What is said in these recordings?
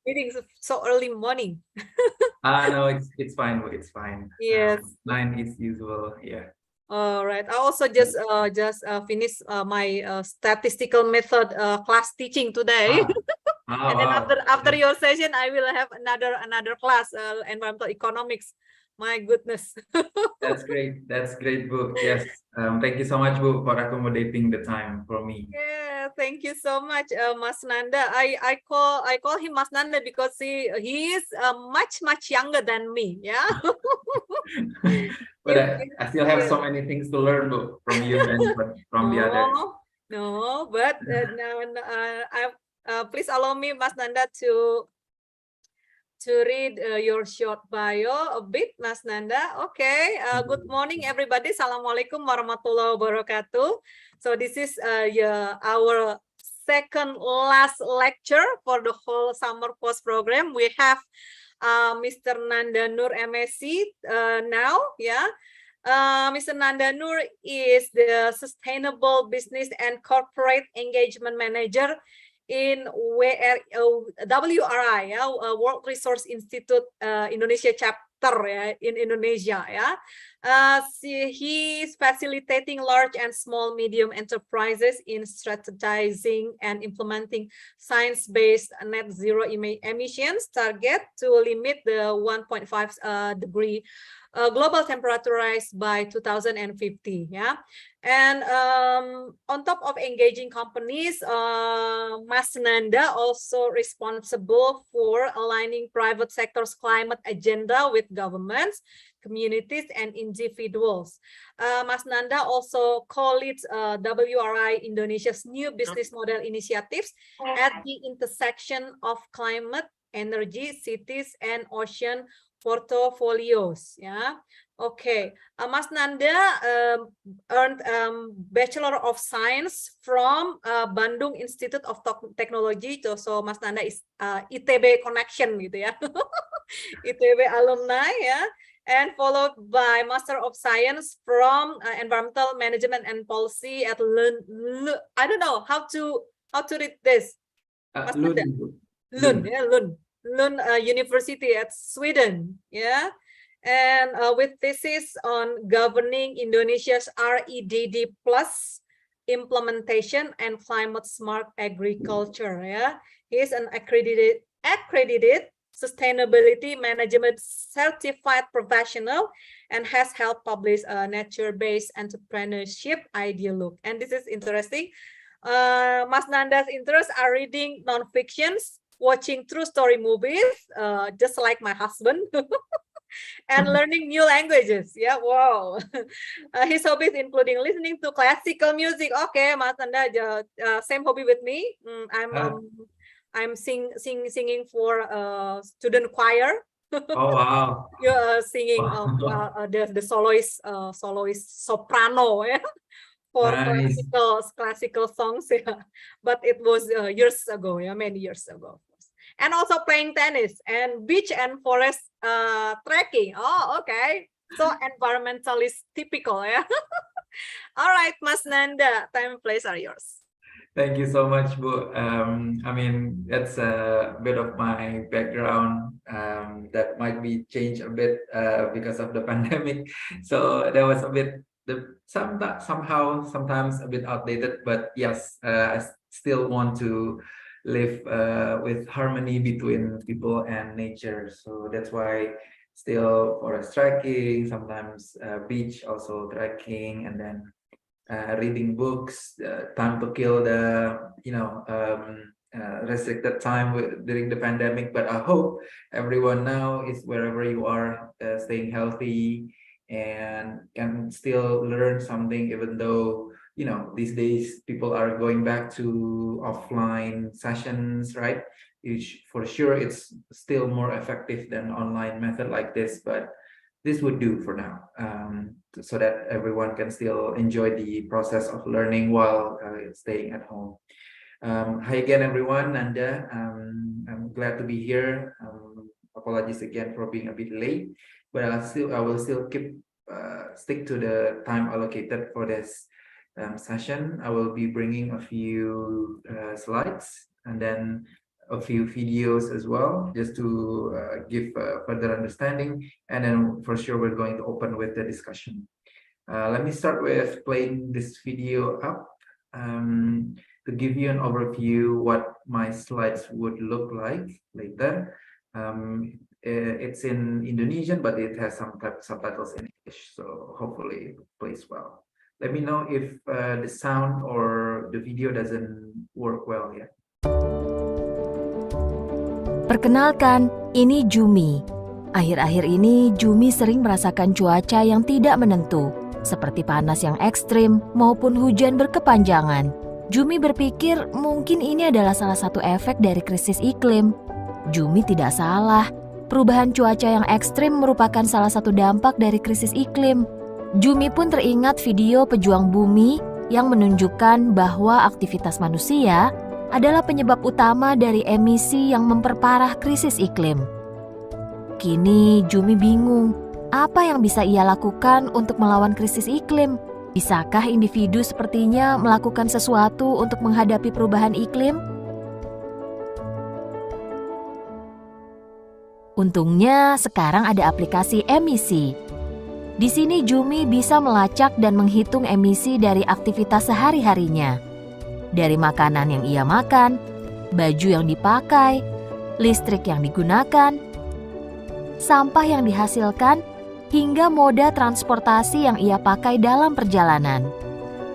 meeting so early morning. No, it's fine. It's fine. Yes. 9 is usual. Yeah. All right. I also just finished my statistical method class teaching today. Ah, And then wow. after your session, I will have another class, environmental economics. My goodness. That's great. That's great, Bu. Yes. Thank you so much, Bu, for accommodating the time for me. Yeah, thank you so much, Mas Nanda. I call him Mas Nanda because he is much younger than me. Yeah. But If, I still have yeah. so many things to learn, Bu, from you and from the others. No, no, but no, no, please allow me, Mas Nanda, to read your short bio a bit, Mas Nanda. Okay, good morning, everybody. Assalamualaikum warahmatullahi wabarakatuh. So this is yeah, our second last lecture for the whole summer course program. We have Mr. Nanda Noor MSc now, yeah. Mr. Nanda Noor is the Sustainable Business and Corporate Engagement Manager in WRI, ya, World Resource Institute Indonesia chapter, ya, in Indonesia, ya. He is facilitating large and small medium enterprises in strategizing and implementing science-based net zero emissions target to limit the 1.5 degree global temperature rise by 2050. Yeah, and on top of engaging companies, Mas Nanda also responsible for aligning private sector's climate agenda with governments, communities, and individuals. Mas Nanda also co-leads WRI Indonesia's new business model initiatives at the intersection of climate, energy, cities, and ocean portfolios. Yeah. Okay. Mas Nanda earned Bachelor of Science from Bandung Institute of Technology. So Mas Nanda is ITB connection gitu ya. ITB alumni ya. And followed by Master of Science from Environmental Management and Policy at I don't know how to read this. Mas Nanda. Lund, Bu. Lund, Lund. yeah, Lund University at Sweden, yeah, and with thesis on governing Indonesia's REDD plus implementation and climate smart agriculture. Yeah, he is an accredited sustainability management certified professional and has helped publish a nature-based entrepreneurship ideologue. And this is interesting. Mas Nanda's interests are reading non-fictions, watching true story movies, just like my husband, and learning new languages. Yeah, wow. His hobbies including listening to classical music. Okay, Mas Nanda, same hobby with me. Ah, I'm singing for student choir. oh, wow. Yeah, singing Wow. the soloist soprano. Yeah, for Nice. classical songs, yeah. But it was years ago, yeah, many years ago. And also playing tennis and beach and forest trekking. Oh, okay. So environmentalist typical, yeah. All right, Mas Nanda, time and place are yours. Thank you so much, Bu. I mean, that's a bit of my background that might be changed a bit because of the pandemic. So that was a bit somehow sometimes a bit outdated, but yes, I still want to live with harmony between people and nature. So that's why still forest trekking, sometimes beach also trekking, and then reading books, time to kill the restricted time during the pandemic. But I hope everyone now is wherever you are, staying healthy and can still learn something, even though these days people are going back to offline sessions, right? For sure, it's still more effective than online method like this, but this would do for now, so that everyone can still enjoy the process of learning while staying at home. Hi again, everyone. Nanda, I'm glad to be here. Apologies again for being a bit late, but I will still stick to the time allocated for this session. I will be bringing a few slides, and then a few videos as well, just to give further understanding. And then for sure, we're going to open with the discussion. Let me start with playing this video up to give you an overview what my slides would look like later. It's in Indonesian, but it has some subtitles in English, so hopefully it plays well. Let me know if the sound or the video doesn't work well yet. Perkenalkan, ini Jumi. Akhir-akhir ini, Jumi sering merasakan cuaca yang tidak menentu, seperti panas yang ekstrim maupun hujan berkepanjangan. Jumi berpikir mungkin ini adalah salah satu efek dari krisis iklim. Jumi tidak salah. Perubahan cuaca yang ekstrim merupakan salah satu dampak dari krisis iklim. Jumi pun teringat video pejuang bumi yang menunjukkan bahwa aktivitas manusia adalah penyebab utama dari emisi yang memperparah krisis iklim. Kini Jumi bingung, apa yang bisa ia lakukan untuk melawan krisis iklim? Bisakah individu sepertinya melakukan sesuatu untuk menghadapi perubahan iklim? Untungnya sekarang ada aplikasi emisi. Di sini Jumi bisa melacak dan menghitung emisi dari aktivitas sehari-harinya. Dari makanan yang ia makan, baju yang dipakai, listrik yang digunakan, sampah yang dihasilkan, hingga moda transportasi yang ia pakai dalam perjalanan.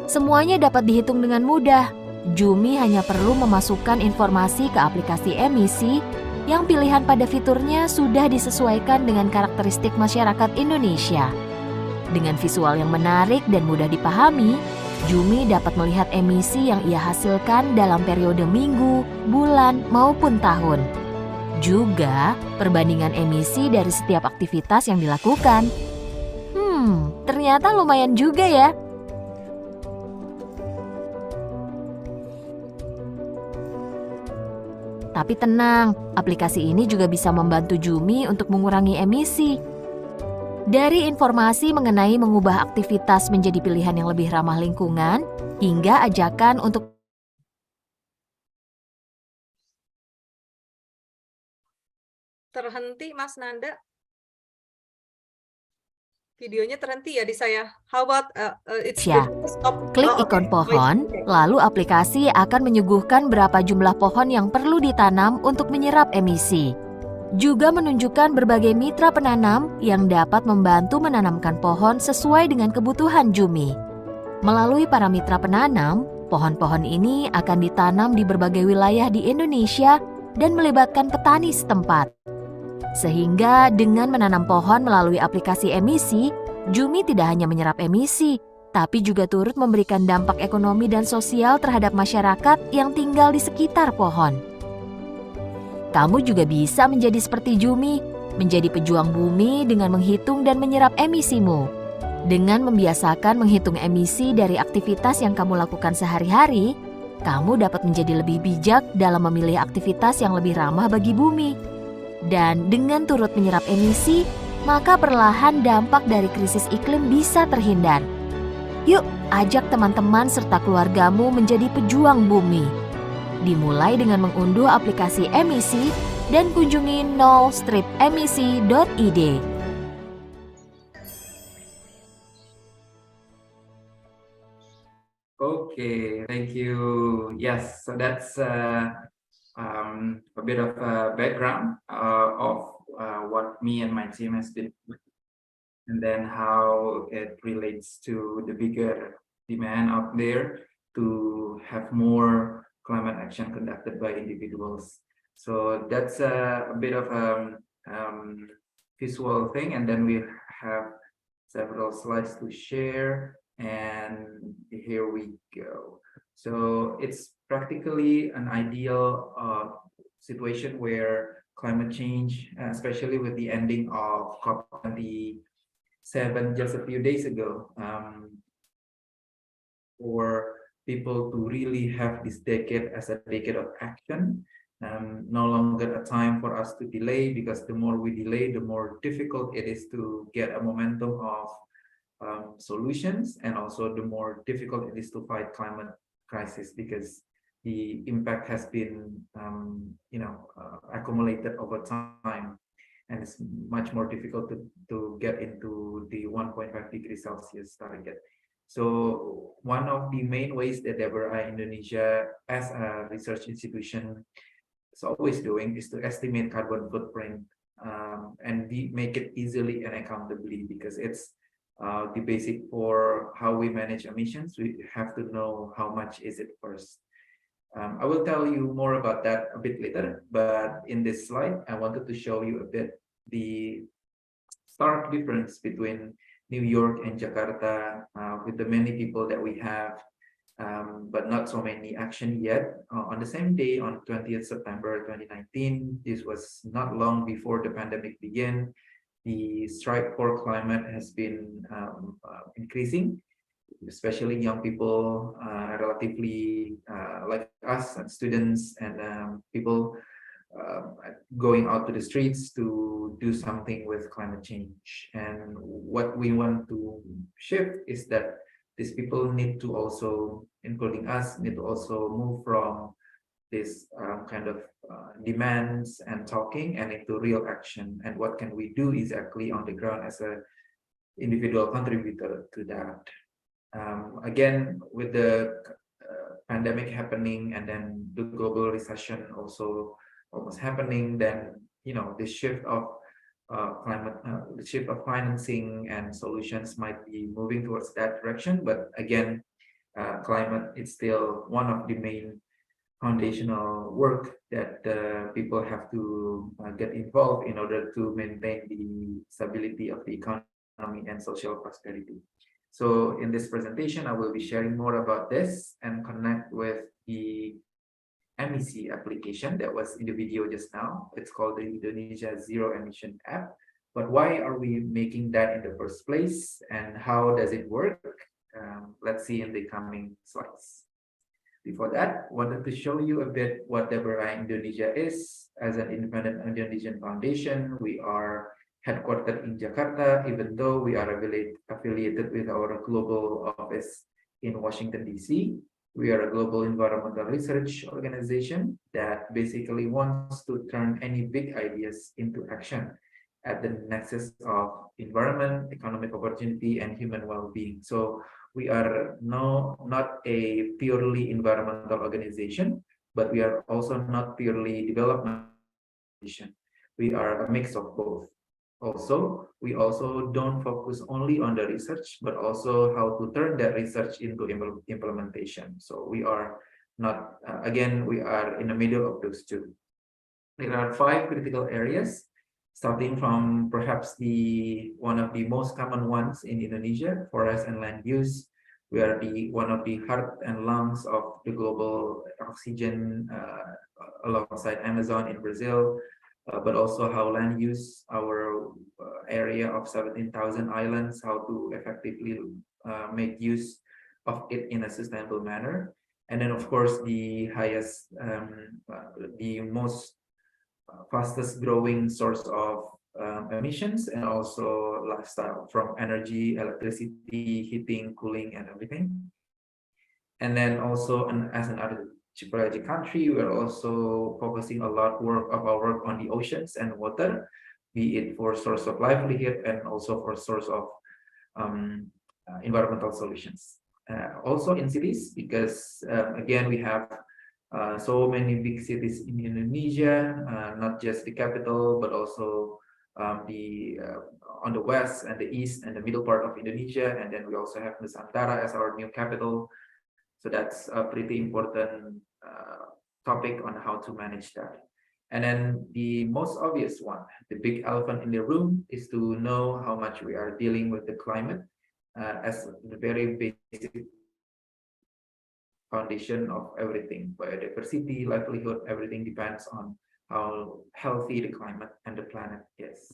Semuanya dapat dihitung dengan mudah. Jumi hanya perlu memasukkan informasi ke aplikasi emisi yang pilihan pada fiturnya sudah disesuaikan dengan karakteristik masyarakat Indonesia. Dengan visual yang menarik dan mudah dipahami, Jumi dapat melihat emisi yang ia hasilkan dalam periode minggu, bulan, maupun tahun. Juga perbandingan emisi dari setiap aktivitas yang dilakukan. Ternyata lumayan juga ya. Tapi tenang, aplikasi ini juga bisa membantu Jumi untuk mengurangi emisi. Dari informasi mengenai mengubah aktivitas menjadi pilihan yang lebih ramah lingkungan, hingga ajakan untuk Terhenti, Mas Nanda. Videonya terhenti ya di saya. How about it's stop? Klik ikon pohon, lalu aplikasi akan menyuguhkan berapa jumlah pohon yang perlu ditanam untuk menyerap emisi. Juga menunjukkan berbagai mitra penanam yang dapat membantu menanamkan pohon sesuai dengan kebutuhan Jumi. Melalui para mitra penanam, pohon-pohon ini akan ditanam di berbagai wilayah di Indonesia dan melibatkan petani setempat. Sehingga dengan menanam pohon melalui aplikasi emisi, Jumi tidak hanya menyerap emisi, tapi juga turut memberikan dampak ekonomi dan sosial terhadap masyarakat yang tinggal di sekitar pohon. Kamu juga bisa menjadi seperti Jumi, menjadi pejuang bumi dengan menghitung dan menyerap emisimu. Dengan membiasakan menghitung emisi dari aktivitas yang kamu lakukan sehari-hari, kamu dapat menjadi lebih bijak dalam memilih aktivitas yang lebih ramah bagi bumi. Dan dengan turut menyerap emisi, maka perlahan dampak dari krisis iklim bisa terhindar. Yuk, ajak teman-teman serta keluargamu menjadi pejuang bumi. Dimulai dengan mengunduh aplikasi emisi dan kunjungi nol-emisi.id. Okay, thank you. Yes, so that's a bit of a background of what me and my team has been doing, and then how it relates to the bigger demand out there to have more climate action conducted by individuals. So that's a bit of a visual thing, and then we have several slides to share, and here we go. So it's practically an ideal situation where climate change, especially with the ending of COP27 just a few days ago, for people to really have this decade as a decade of action, no longer a time for us to delay, because the more we delay, the more difficult it is to get a momentum of solutions, and also the more difficult it is to fight climate crisis, because the impact has been, accumulated over time, and it's much more difficult to get into the 1.5 degrees Celsius target. So one of the main ways that WRI Indonesia as a research institution is always doing is to estimate carbon footprint, and make it easily and accountably, because it's the basic for how we manage emissions. We have to know how much is it first. I will tell you more about that a bit later, but in this slide, I wanted to show you a bit the stark difference between New York and Jakarta, with the many people that we have, but not so many action yet. On the same day, on 20th September 2019, this was not long before the pandemic began, the strike for climate has been increasing, especially young people, relatively like us and students and people going out to the streets to do something with climate change. And what we want to shift is that these people need to also, including us, need to also move from this kind of demands and talking and into real action. And what can we do exactly on the ground as a individual contributor to that? Again, with the pandemic happening and then the global recession also almost happening, then the shift of the shift of financing and solutions might be moving towards that direction. But again, climate is still one of the main foundational work that people have to get involved in order to maintain the stability of the economy and social prosperity. So in this presentation, I will be sharing more about this and connect with the MEC application that was in the video just now. It's called the Indonesia Zero Emission App. But why are we making that in the first place, and how does it work? Let's see in the coming slides. Before that, wanted to show you a bit what WRI Indonesia is. As an independent Indonesian foundation, we are headquartered in Jakarta, even though we are affiliated with our global office in Washington, D.C. We are a global environmental research organization that basically wants to turn any big ideas into action at the nexus of environment, economic opportunity, and human well-being. So we are not a purely environmental organization, but we are also not purely development organization. We are a mix of both. Also, we also don't focus only on the research, but also how to turn that research into implementation. So we are not, again, we are in the middle of those two. There are 5 critical areas, starting from perhaps one of the most common ones in Indonesia, forest and land use. We are one of the heart and lungs of the global oxygen, alongside Amazon in Brazil. But also how land use, our area of 17,000 islands, how to effectively make use of it in a sustainable manner. And then, of course, the most fastest growing source of emissions, and also lifestyle, from energy, electricity, heating, cooling, and everything. And then also, as another Chipraji country, we're also focusing a lot of our work on the oceans and water, be it for source of livelihood and also for source of environmental solutions. Also in cities, because again, we have so many big cities in Indonesia, not just the capital, but also on the west and the east and the middle part of Indonesia. And then we also have Nusantara as our new capital. So that's a pretty important topic on how to manage that. And then the most obvious one, the big elephant in the room, is to know how much we are dealing with the climate as the very basic foundation of everything. Biodiversity, livelihood, everything depends on how healthy the climate and the planet is.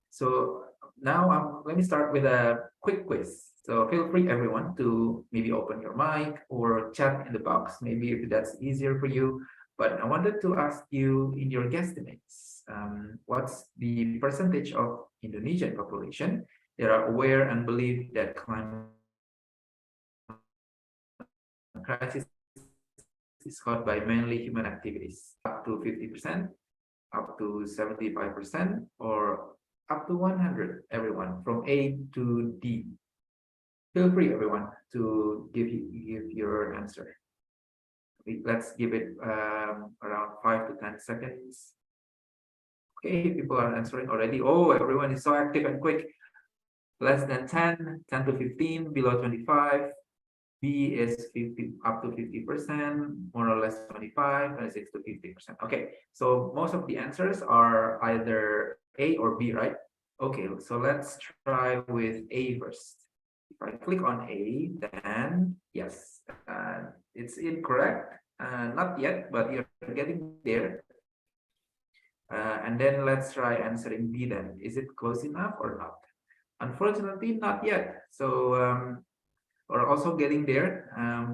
So now let me start with a quick quiz. So feel free, everyone, to maybe open your mic or chat in the box, maybe if that's easier for you. But I wanted to ask you, in your guesstimates, what's the percentage of Indonesian population that are aware and believe that climate crisis is is caused by mainly human activities, up to 50%, up to 75%, or up to 100, everyone, from A to D. Feel free, everyone, to give your answer. Let's give it around 5 to 10 seconds. Okay, people are answering already. Oh, everyone is so active and quick. Less than 10, 10 to 15, below 25. B is 50 up to 50%, more or less 25, 26 to 50%. Okay, so most of the answers are either A or B, right? Okay, so let's try with A first. If I click on A, then yes, it's incorrect. Not yet, but you're getting there. And then let's try answering B then. Is it close enough or not? Unfortunately, not yet. So we're also getting there.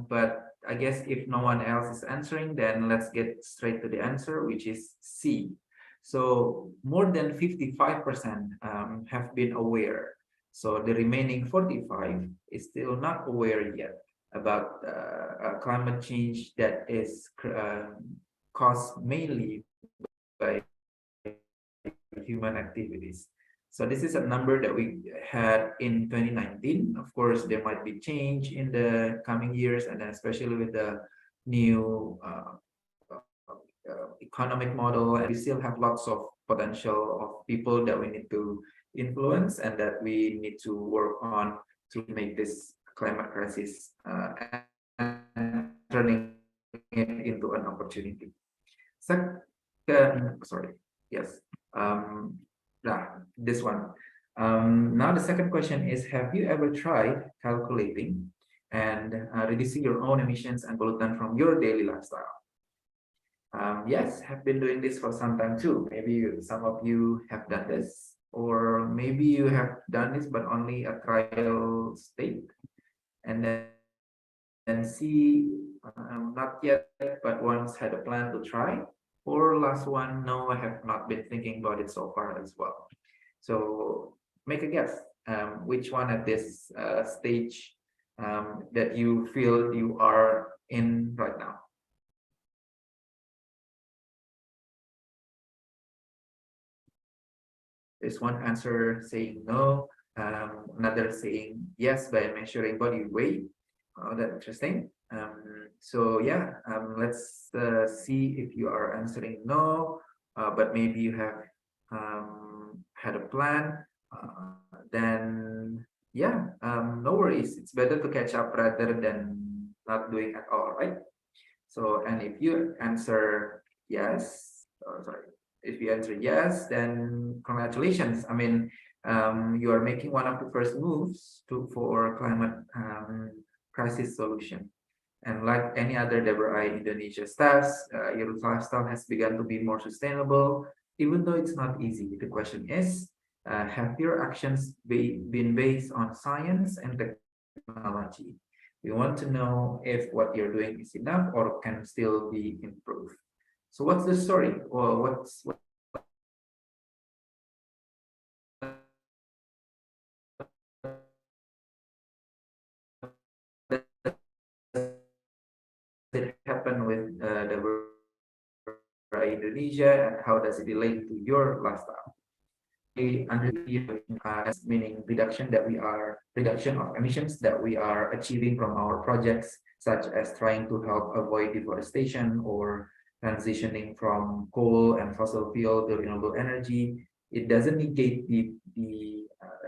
But I guess if no one else is answering, then let's get straight to the answer, which is C. So more than 55% have been aware. So the remaining 45 is still not aware yet about climate change that is caused mainly by human activities. So this is a number that we had in 2019. Of course, there might be change in the coming years, and especially with the new economic model, and we still have lots of potential of people that we need to influence and that we need to work on to make this climate crisis and turning it into an opportunity. Second, sorry, yes. This one. Now the second question is, have you ever tried calculating and reducing your own emissions and pollutant from your daily lifestyle? Yes, have been doing this for some time too. Maybe some of you have done this, or maybe you have done this but only a trial state, and then see, not yet, but once had a plan to try. Or last one, no, I have not been thinking about it so far as well. So make a guess, which one at this stage that you feel you are in right now. There's one answer saying no, another saying yes by measuring body weight. Oh, that's interesting. So yeah, let's see if you are answering no, but maybe you have had a plan. Then yeah, no worries. It's better to catch up rather than not doing at all, right? So, and if you answer yes, sorry, if you answer yes, then congratulations. I mean, you are making one of the first moves for climate crisis solution. And like any other WRI Indonesia staffs, your lifestyle has begun to be more sustainable, even though it's not easy. The question is, have your actions been based on science and technology? We want to know if what you're doing is enough or can still be improved. So what's the story? Or what did happen with the Indonesia, and how does it relate to your lifestyle? Under meaning reduction of emissions that we are achieving from our projects, such as trying to help avoid deforestation or transitioning from coal and fossil fuel to renewable energy. It doesn't negate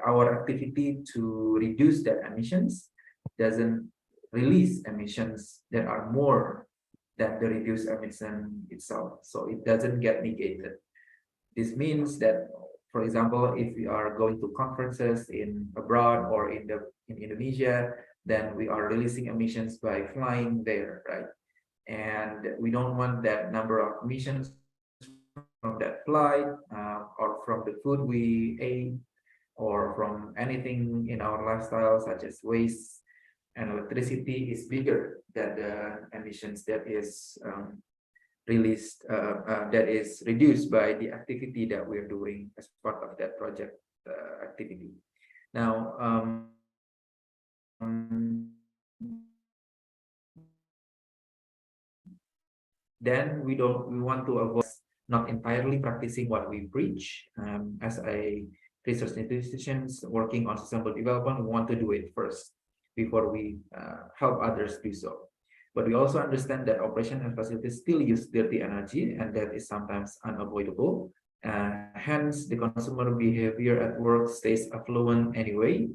our activity to reduce that emissions, doesn't release emissions that are more than the reduced emission itself. So it doesn't get negated. This means that, for example, if we are going to conferences in abroad or in Indonesia, then we are releasing emissions by flying there, right? And we don't want that number of emissions from that flight or from the food we ate or from anything in our lifestyle, such as waste and electricity, is bigger than the emissions that is released, that is reduced by the activity that we're doing as part of that project activity. Now, Then we want to avoid not entirely practicing what we preach. As a research institutions working on sustainable development, we want to do it first before we help others do so. But we also understand that operation and facilities still use dirty energy, and that is sometimes unavoidable. Hence, the consumer behavior at work stays affluent anyway,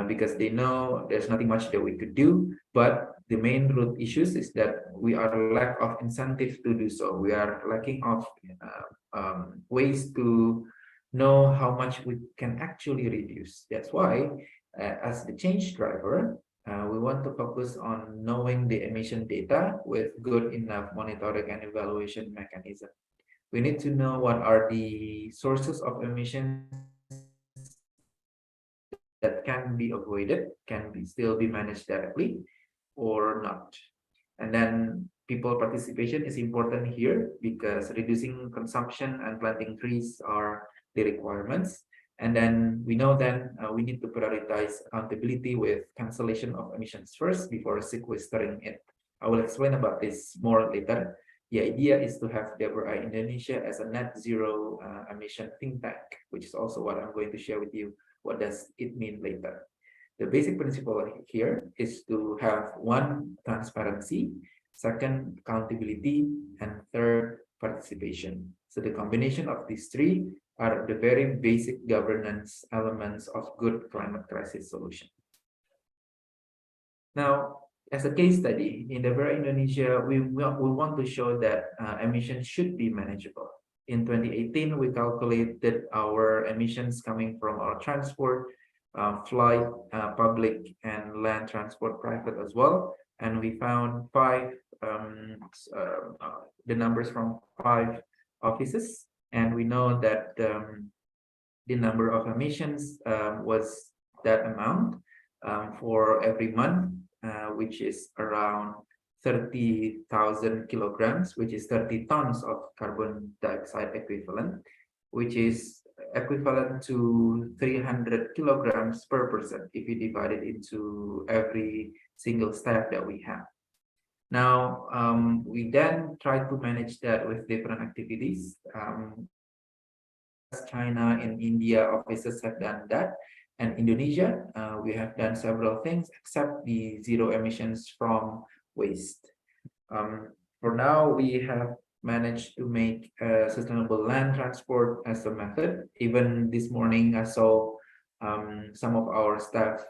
because they know there's nothing much that we could do. But the main root issues is that we are lack of incentive to do so. We are lacking of ways to know how much we can actually reduce. That's why, as the change driver, we want to focus on knowing the emission data with good enough monitoring and evaluation mechanism. We need to know what are the sources of emissions that can be avoided, still be managed directly or not. And then people participation is important here because reducing consumption and planting trees are the requirements. And then we know then we need to prioritize accountability with cancellation of emissions first before sequestering it. I will explain about this more later. The idea is to have DBRI Indonesia as a net zero emission think tank, which is also what I'm going to share with you. What does it mean later? The basic principle here is to have one, transparency, second, accountability, and third, participation. So the combination of these three are the very basic governance elements of good climate crisis solution. Now, as a case study, in the very Indonesia, we want to show that emissions should be manageable. In 2018, we calculated our emissions coming from our transport, flight, public, and land transport, private as well. And we found the numbers from 5 offices. And we know that the number of emissions was that amount for every month, which is around 30,000 kilograms, which is 30 tons of carbon dioxide equivalent, which is equivalent to 300 kilograms per person if you divide it into every single staff that we have. Now, we then try to manage that with different activities. China and India offices have done that. And Indonesia, we have done several things except the zero emissions from waste. For now, we have managed to make sustainable land transport as a method. Even this morning, I saw some of our staff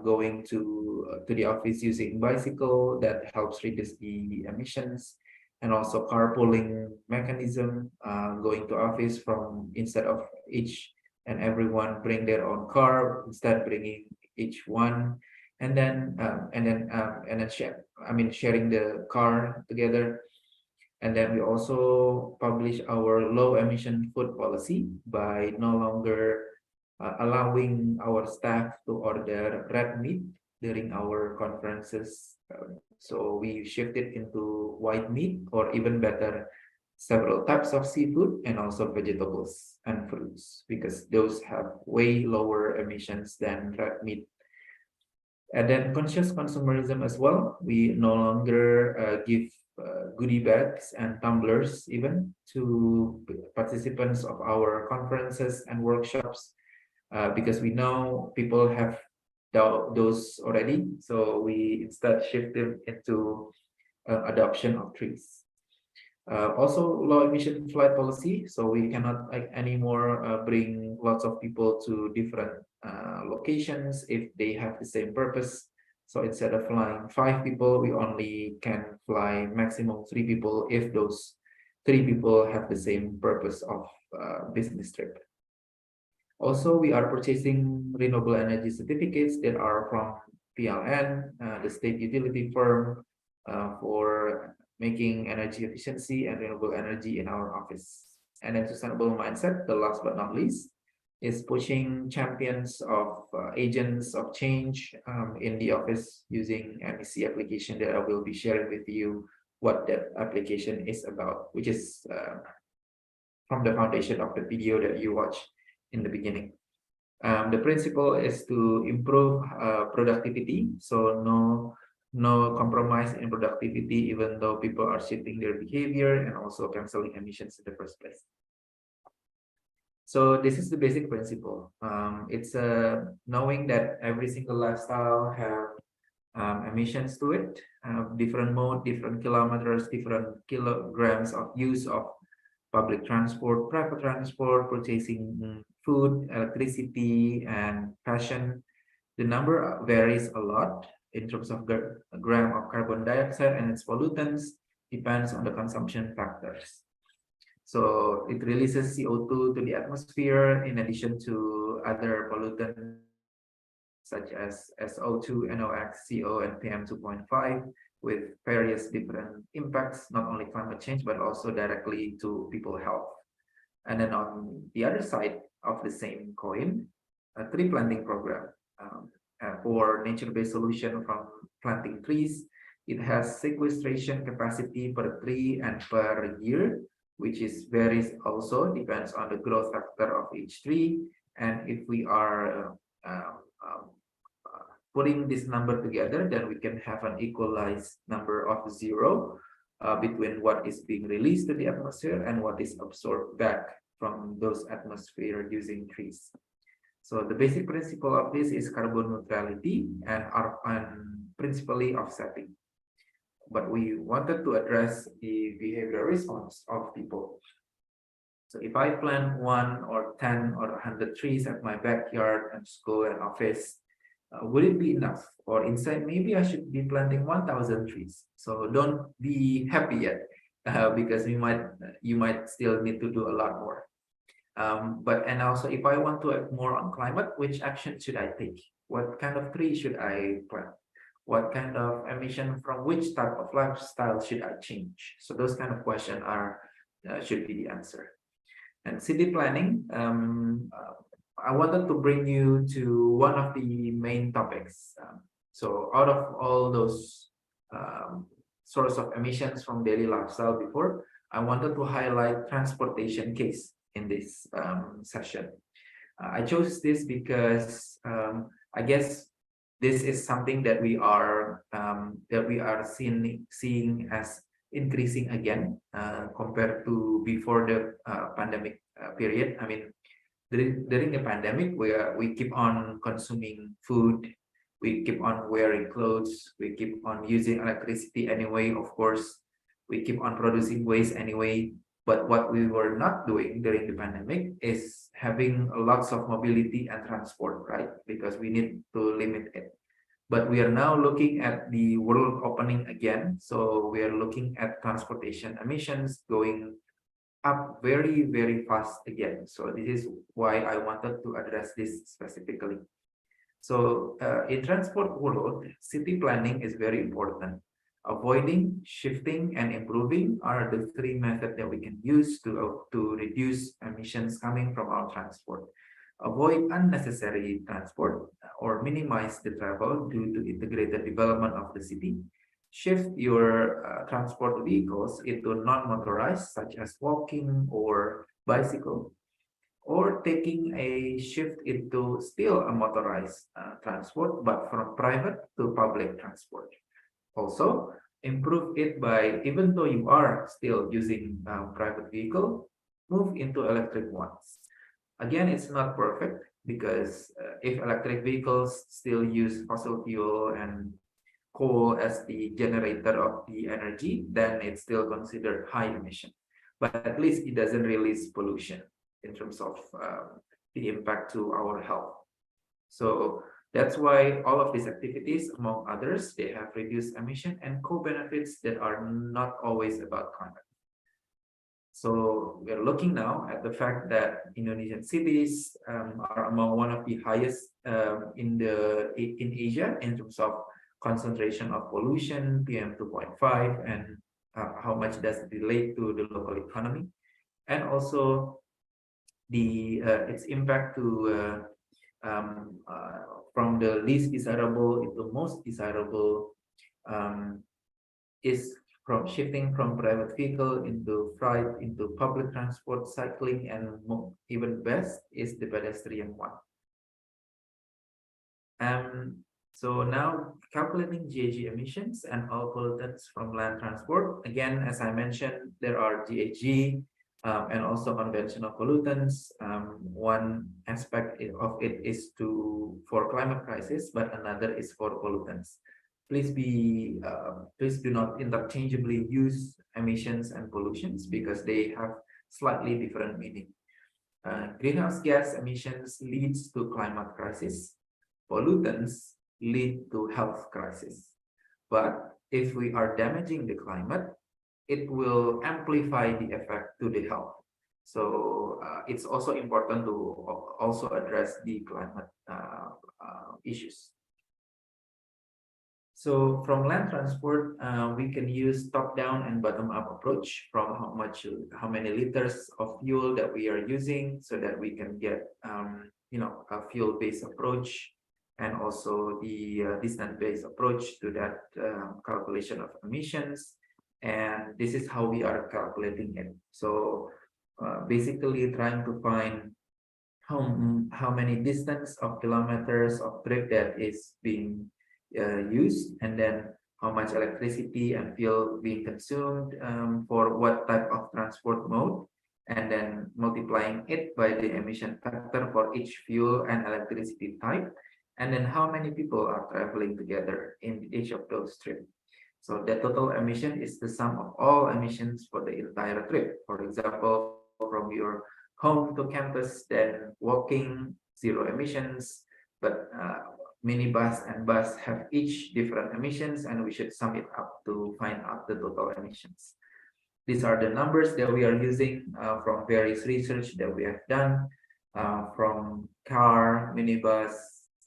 going to the office using bicycle that helps reduce the emissions, and also carpooling mechanism, going to office from instead of each and everyone bring their own car, instead bringing each one, and then sharing the car together. And then we also publish our low emission food policy by no longer allowing our staff to order red meat during our conferences. So we shifted into white meat, or even better, several types of seafood and also vegetables and fruits, because those have way lower emissions than red meat. And then conscious consumerism as well. We no longer give goodie bags and tumblers even to participants of our conferences and workshops, because we know people have those already. So we instead shifted into adoption of trees. Also low emission flight policy, so we cannot anymore bring lots of people to different locations if they have the same purpose. So instead of flying 5 people, we only can fly maximum 3 people if those 3 people have the same purpose of business trip. Also, we are purchasing renewable energy certificates that are from PLN, the state utility firm, for making energy efficiency and renewable energy in our office. And then sustainable mindset, the last but not least, is pushing champions of agents of change in the office using MEC application that I will be sharing with you what that application is about, which is from the foundation of the video that you watched in the beginning. The principle is to improve productivity. So no no compromise in productivity, even though people are shifting their behavior and also canceling emissions in the first place. So this is the basic principle. It's knowing that every single lifestyle have emissions to it, different mode, different kilometers, different kilograms of use of public transport, private transport, purchasing food, electricity, and fashion. The number varies a lot in terms of gram of carbon dioxide and its pollutants, depends on the consumption factors. So it releases CO2 to the atmosphere in addition to other pollutants such as SO2, NOx, CO, and PM2.5 with various different impacts, not only climate change, but also directly to people's health. And then on the other side of the same coin, a tree planting program for nature-based solution from planting trees. It has sequestration capacity per tree and per year, which is varies also, depends on the growth factor of each tree. And if we are putting this number together, then we can have an equalized number of zero between what is being released to the atmosphere and what is absorbed back from those atmosphere using trees. So the basic principle of this is carbon neutrality and principally offsetting. But we wanted to address the behavioral response of people. So if I plant 1 or 10 or 100 trees at my backyard and school and office, would it be enough? Or instead, maybe I should be planting 1,000 trees. So don't be happy yet, because you might still need to do a lot more. And also, if I want to act more on climate, which action should I take? What kind of tree should I plant? What kind of emission from which type of lifestyle should I change? So those kind of questions should be the answer. And city planning, I wanted to bring you to one of the main topics. So out of all those source of emissions from daily lifestyle before, I wanted to highlight transportation case in this session. I chose this because I guess this is something that we are seeing as increasing again compared to before the pandemic period. I mean, during the pandemic, we keep on consuming food, we keep on wearing clothes, we keep on using electricity anyway. Of course, we keep on producing waste anyway. But what we were not doing during the pandemic is having lots of mobility and transport, right? Because we need to limit it. But we are now looking at the world opening again. So we are looking at transportation emissions going up very, very fast again. So this is why I wanted to address this specifically. So in transport world, city planning is very important. Avoiding, shifting, and improving are the three methods that we can use to reduce emissions coming from our transport. Avoid unnecessary transport or minimize the travel due to integrated development of the city. Shift your transport vehicles into non-motorized, such as walking or bicycle, or taking a shift into still a motorized transport, but from private to public transport. Also, improve it by, even though you are still using private vehicle, move into electric ones. Again, it's not perfect because if electric vehicles still use fossil fuel and coal as the generator of the energy, then it's still considered high emission. But at least it doesn't release pollution in terms of the impact to our health. So that's why all of these activities, among others, they have reduced emission and co-benefits that are not always about climate. So we're looking now at the fact that Indonesian cities are among one of the highest in Asia in terms of concentration of pollution, PM2.5, and how much does it relate to the local economy, and also its impact to from the least desirable into most desirable is from shifting from private vehicle into flight into public transport, cycling, and even best is the pedestrian one. So now calculating GHG emissions and all pollutants from land transport. Again, as I mentioned, there are GHG and also conventional pollutants. One aspect of it is for climate crisis, but another is for pollutants. Please do not interchangeably use emissions and pollutions because they have slightly different meaning. Greenhouse gas emissions leads to climate crisis. Pollutants lead to health crisis. But if we are damaging the climate, it will amplify the effect to the health. So it's also important to also address the climate issues. So from land transport, we can use top-down and bottom-up approach from how many liters of fuel that we are using, so that we can get a fuel-based approach, and also the distance-based approach to that calculation of emissions. And this is how we are calculating it. So basically trying to find how many distance of kilometers of trip that is being used, and then how much electricity and fuel being consumed for what type of transport mode, and then multiplying it by the emission factor for each fuel and electricity type, and then how many people are traveling together in each of those trips. So the total emission is the sum of all emissions for the entire trip. For example, from your home to campus, then walking, 0 emissions, but minibus and bus have each different emissions, and we should sum it up to find out the total emissions. These are the numbers that we are using from various research that we have done from car, minibus,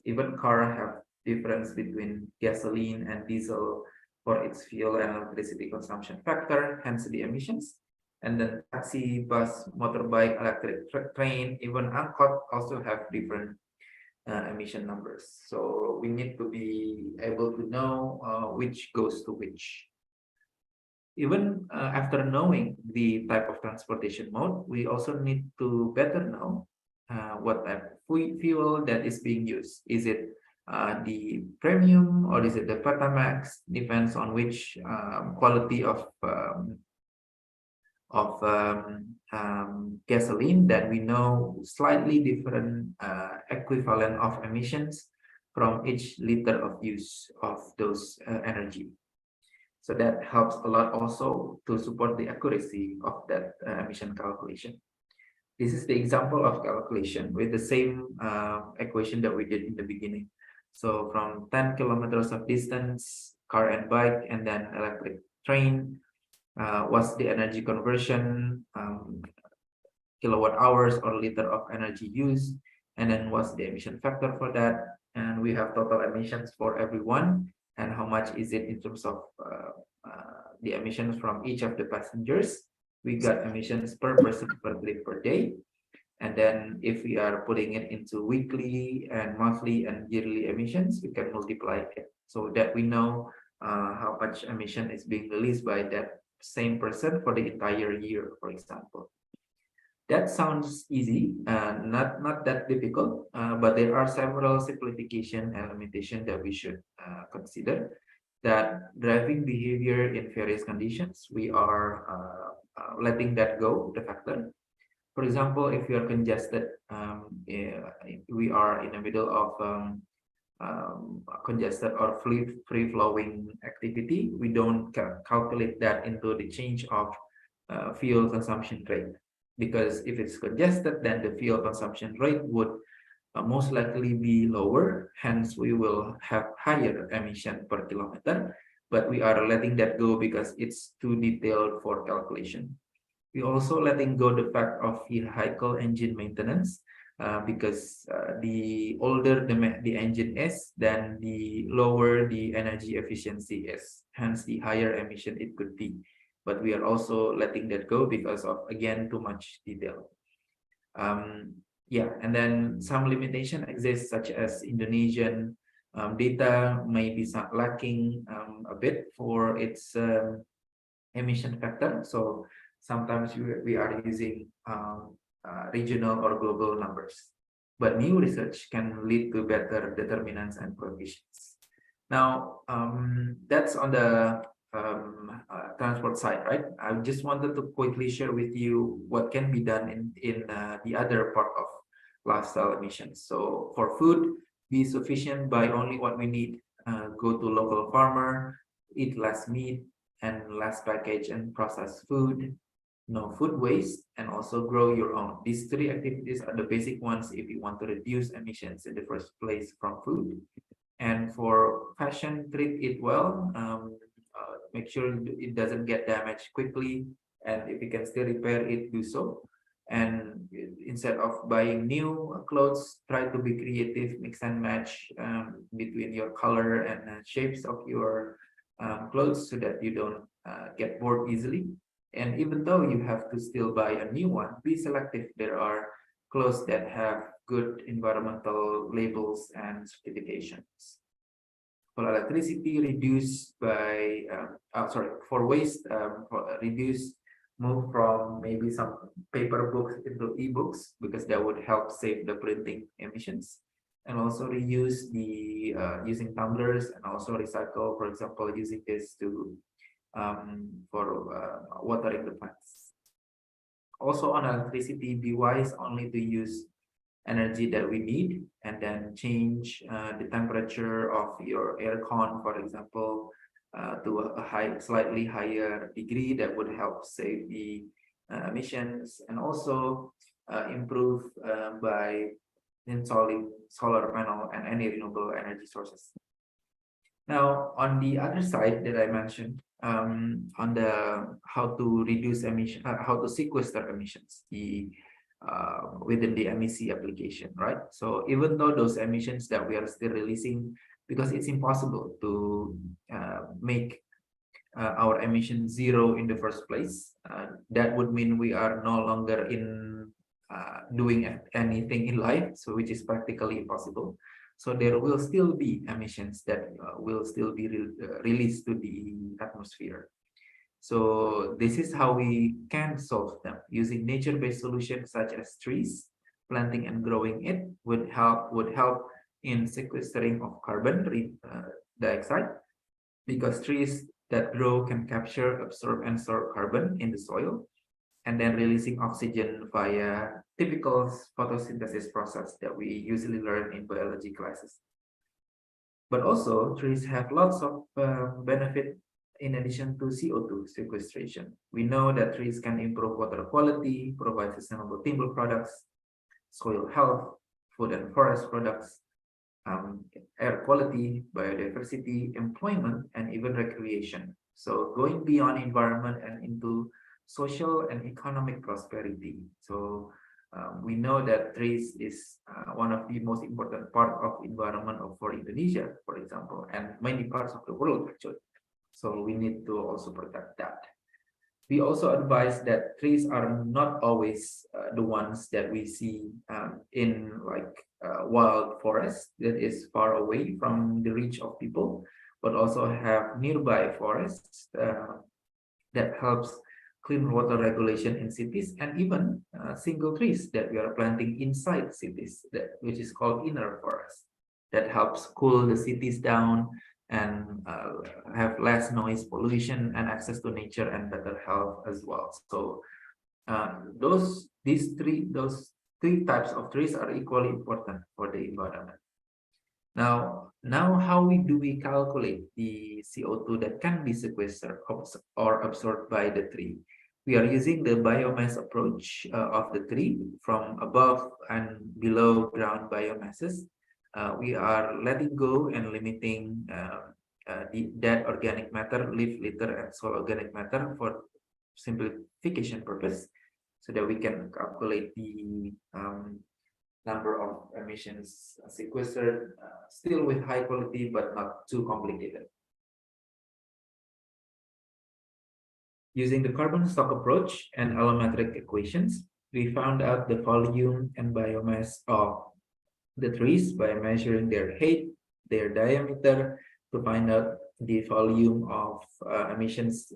even car have difference between gasoline and diesel for its fuel and electricity consumption factor, hence the emissions. And then taxi, bus, motorbike, electric train, even angkot also have different emission numbers. So we need to be able to know which goes to which. Even after knowing the type of transportation mode, we also need to better know what type of fuel that is being used. Is it the premium or is it the Pertamax? Depends on which quality of gasoline, that we know slightly different equivalent of emissions from each liter of use of those energy. So that helps a lot also to support the accuracy of that emission calculation. This is the example of calculation with the same equation that we did in the beginning. So from 10 kilometers of distance, car and bike, and then electric train, what's the energy conversion, kilowatt hours or liter of energy used, and then what's the emission factor for that. And we have total emissions for everyone, and how much is it in terms of the emissions from each of the passengers. We got emissions per person per trip per day. And then if we are putting it into weekly and monthly and yearly emissions, we can multiply it so that we know how much emission is being released by that same person for the entire year, for example. That sounds easy, not that difficult, but there are several simplification and limitation that we should consider. That driving behavior in various conditions, we are letting that go, the factor. For example, if we are congested, we are in the middle of congested or free-flowing activity, we don't calculate that into the change of fuel consumption rate. Because if it's congested, then the fuel consumption rate would most likely be lower, hence we will have higher emission per kilometer, but we are letting that go because it's too detailed for calculation. We also letting go the fact of vehicle engine maintenance, because the older the engine is, then the lower the energy efficiency is, hence the higher emission it could be. But we are also letting that go because of, again, too much detail. Yeah, and then some limitation exists, such as Indonesian data may be lacking a bit for its emission factor. So sometimes we are using regional or global numbers. But new research can lead to better determinants and coefficients. Now, that's on the transport side, right? I just wanted to quickly share with you what can be done in the other part of lifestyle emissions. So for food, be sufficient, buy only what we need. Go to local farmer, eat less meat and less packaged and processed food. No food waste, and also grow your own. These three activities are the basic ones if you want to reduce emissions in the first place from food. And for fashion, treat it well. Make sure it doesn't get damaged quickly, and if you can still repair it, do so. And instead of buying new clothes, try to be creative, mix and match between your color and shapes of your clothes so that you don't get bored easily. And even though you have to still buy a new one, be selective. There are clothes that have good environmental labels and certifications. For electricity, reduce by for waste, reduce, move from maybe some paper books into ebooks, because that would help save the printing emissions. And also reuse the using tumblers, and also recycle, for example, using this to for watering the plants. Also on electricity, be wise only to use energy that we need, and then change the temperature of your aircon, for example, to a slightly higher degree. That would help save the emissions, and also improve by installing solar panel and any renewable energy sources. Now, on the other side that I mentioned, on the how to reduce emission, how to sequester emissions, within the MEC application, right? So even though those emissions that we are still releasing, because it's impossible to make our emissions zero in the first place, that would mean we are no longer in doing anything in life, so which is practically impossible. So there will still be emissions that will still be released to the atmosphere. So this is how we can solve them using nature-based solutions such as trees. Planting and growing it would help in sequestering of carbon dioxide, because trees that grow can capture, absorb, and store carbon in the soil, and then releasing oxygen via typical photosynthesis process that we usually learn in biology classes. But also, trees have lots of benefit in addition to CO2 sequestration. We know that trees can improve water quality, provide sustainable timber products, soil health, food and forest products, air quality, biodiversity, employment, and even recreation. So going beyond environment and into social and economic prosperity. So we know that trees is one of the most important part of environment for Indonesia, for example, and many parts of the world actually. So we need to also protect that. We also advise that trees are not always the ones that we see in like wild forest that is far away from the reach of people, but also have nearby forests that helps clean water regulation in cities, and even single trees that we are planting inside cities, which is called inner forest, that helps cool the cities down and have less noise pollution and access to nature and better health as well. So those three types of trees are equally important for the environment. Now how do we calculate the CO2 that can be sequestered or absorbed by the tree? We are using the biomass approach of the tree from above and below ground biomasses. We are letting go and limiting the dead organic matter, leaf litter, and soil organic matter for simplification purpose, so that we can calculate the number of emissions sequestered, still with high quality, but not too complicated. Using the carbon stock approach and allometric equations, we found out the volume and biomass of the trees by measuring their height, their diameter, to find out the volume of emissions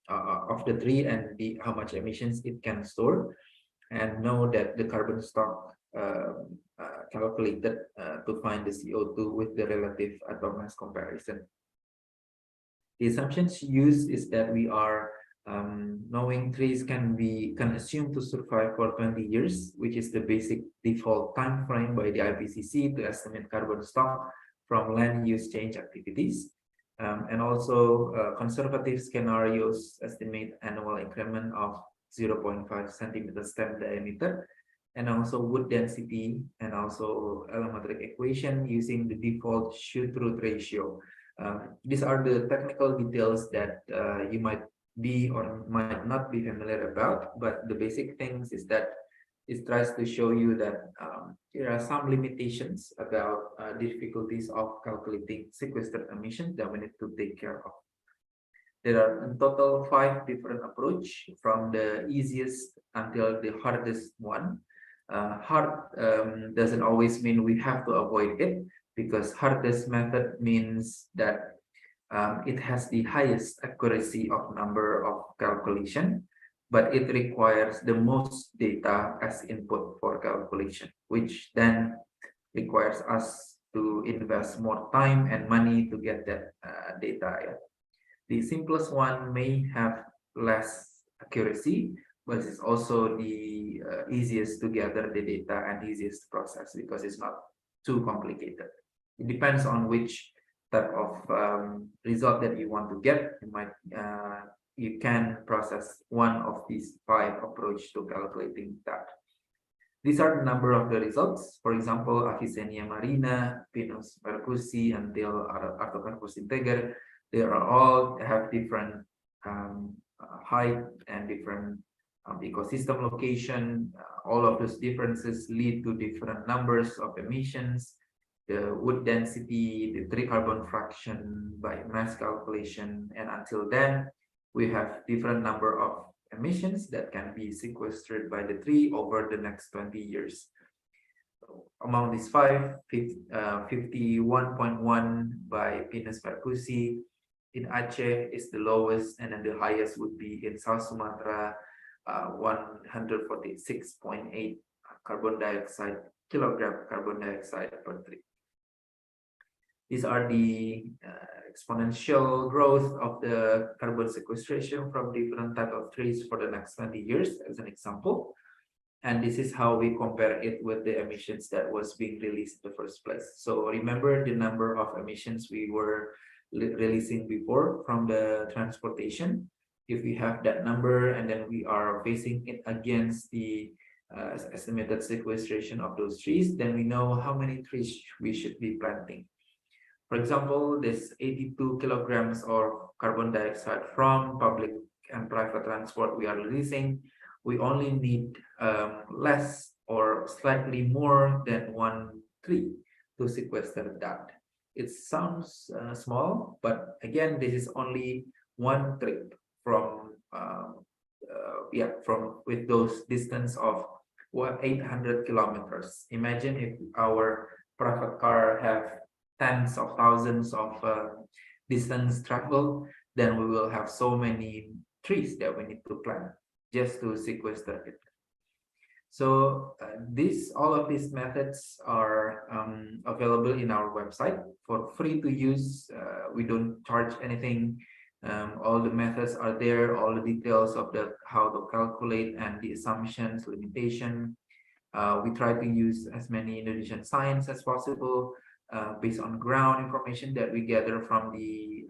of the tree and how much emissions it can store, and know that the carbon stock calculated to find the CO2 with the relative atomic mass comparison. The assumptions used is that we are knowing trees can assume to survive for 20 years, which is the basic default time frame by the IPCC to estimate carbon stock from land use change activities. And also conservative scenarios estimate annual increment of 0.5 centimeter stem diameter, and also wood density, and also allometric equation using the default shoot-through ratio. These are the technical details that you might be or might not be familiar about, but the basic things is that it tries to show you that there are some limitations about difficulties of calculating sequestered emissions that we need to take care of. There are in total 5 different approaches, from the easiest until the hardest one. Hard doesn't always mean we have to avoid it, because hardest method means that it has the highest accuracy of number of calculation, but it requires the most data as input for calculation, which then requires us to invest more time and money to get that data. Yeah. The simplest one may have less accuracy, but it's also the easiest to gather the data and easiest to process, because it's not too complicated. It depends on which type of result that you want to get. You can process one of these 5 approaches to calculating that. These are the number of the results. For example, Avicennia marina, Pinus percusi, until Artocarpus integer, they are all have different height and different ecosystem location. All of those differences lead to different numbers of emissions. The wood density, the tree carbon fraction by mass calculation, and until then, we have different number of emissions that can be sequestered by the tree over the next 20 years. Among these 5, 51.1 by Pinus percusi in Aceh is the lowest, and then the highest would be in South Sumatra, 146.8 kilogram carbon dioxide per tree. These are the exponential growth of the carbon sequestration from different type of trees for the next 20 years, as an example. And this is how we compare it with the emissions that was being released in the first place. So remember the number of emissions we were releasing before from the transportation. If we have that number and then we are facing it against the estimated sequestration of those trees, then we know how many trees we should be planting. For example, this 82 kilograms of carbon dioxide from public and private transport we are releasing, we only need less or slightly more than 1 tree to sequester that. It sounds small, but again, this is only one trip from with those distance of 800 kilometers. Imagine if our private car have tens of thousands of distance travel, then we will have so many trees that we need to plant just to sequester it. So all of these methods are available in our website for free to use. We don't charge anything. All the methods are there, all the details of how to calculate and the assumptions, limitation. We try to use as many Indonesian science as possible, based on ground information that we gather from the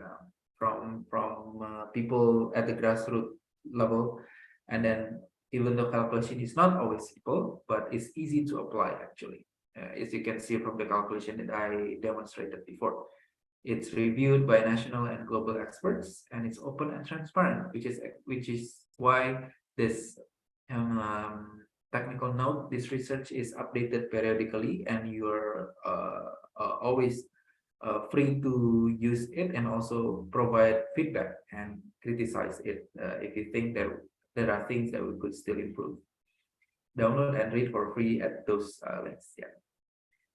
people at the grassroots level. And then even though calculation is not always simple, but it's easy to apply actually. As you can see from the calculation that I demonstrated before, it's reviewed by national and global experts, and it's open and transparent, which is why this technical note, this research is updated periodically, and you're always free to use it and also provide feedback and criticize it if you think that there are things that we could still improve. Download and read for free at those links. Yeah.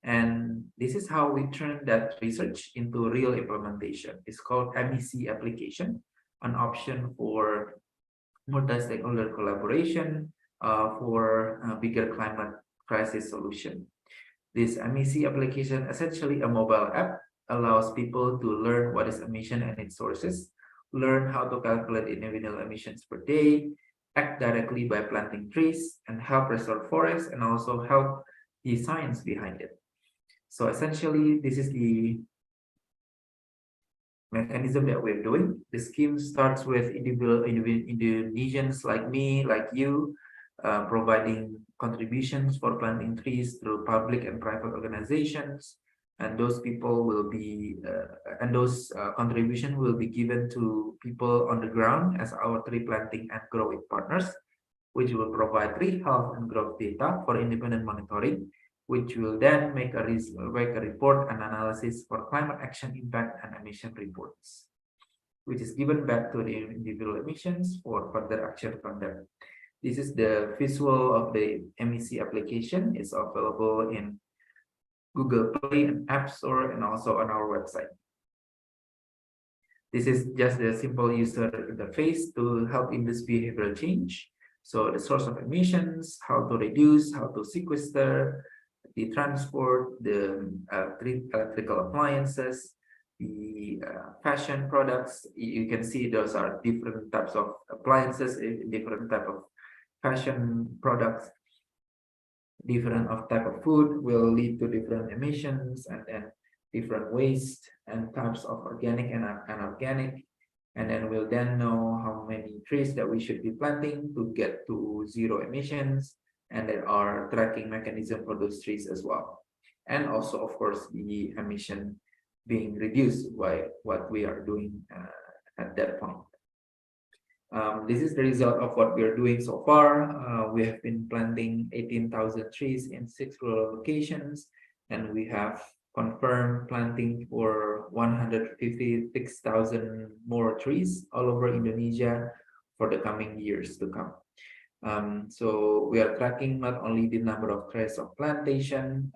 And this is how we turn that research into real implementation. It's called MEC application, an option for multi-stakeholder collaboration for bigger climate crisis solution. This MEC application, essentially a mobile app, allows people to learn what is emission and its sources, learn how to calculate individual emissions per day, act directly by planting trees, and help restore forests, and also help the science behind it. So essentially, this is the mechanism that we're doing. The scheme starts with individual Indonesians like me, like you, providing contributions for planting trees through public and private organizations, and those people will be and those contribution will be given to people on the ground as our tree planting and growing partners, which will provide tree health and growth data for independent monitoring, which will then make a report and analysis for climate action impact and emission reports, which is given back to the individual emissions for further action from them. This is the visual of the MEC application. It's available in Google Play and App Store, and also on our website. This is just a simple user interface to help in this behavioral change. So the source of emissions, how to reduce, how to sequester, the transport, the electrical appliances, the fashion products. You can see those are different types of appliances, different type of fashion products, different of type of food will lead to different emissions, and then different waste and types of organic and inorganic. And then we'll then know how many trees that we should be planting to get to zero emissions. And there are tracking mechanism for those trees as well. And also, of course, the emission being reduced by what we are doing at that point. This is the result of what we are doing so far. We have been planting 18,000 trees in 6 rural locations, and we have confirmed planting for 156,000 more trees all over Indonesia for the coming years to come. So we are tracking not only the number of trees of plantation,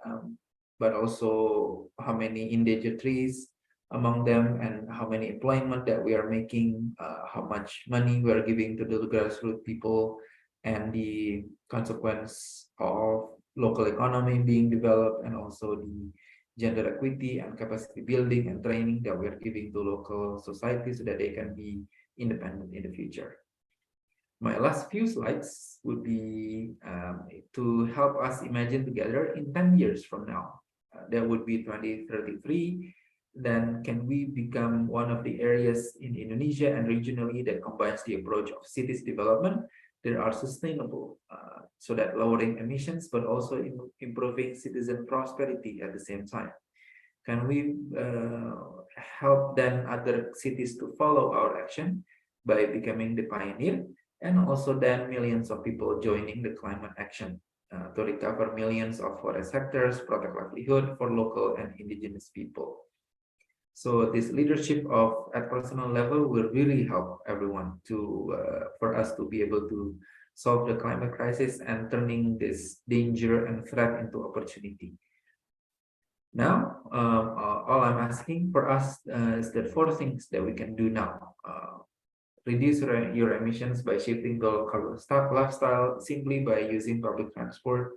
but also how many endangered trees among them, and how many employment that we are making, how much money we are giving to the grassroots people, and the consequence of local economy being developed, and also the gender equity and capacity building and training that we are giving to local societies so that they can be independent in the future. My last few slides would be to help us imagine together in 10 years from now. That would be 2033. Then can we become one of the areas in Indonesia and regionally that combines the approach of cities development that are sustainable, so that lowering emissions, but also improving citizen prosperity at the same time? Can we help then other cities to follow our action by becoming the pioneer, and also then millions of people joining the climate action to recover millions of forest hectares, protect livelihood for local and indigenous people? So this leadership at personal level will really help everyone to for us to be able to solve the climate crisis and turning this danger and threat into opportunity. Now, all I'm asking for us is that 4 things that we can do now. Reduce your emissions by shifting to local lifestyle simply by using public transport.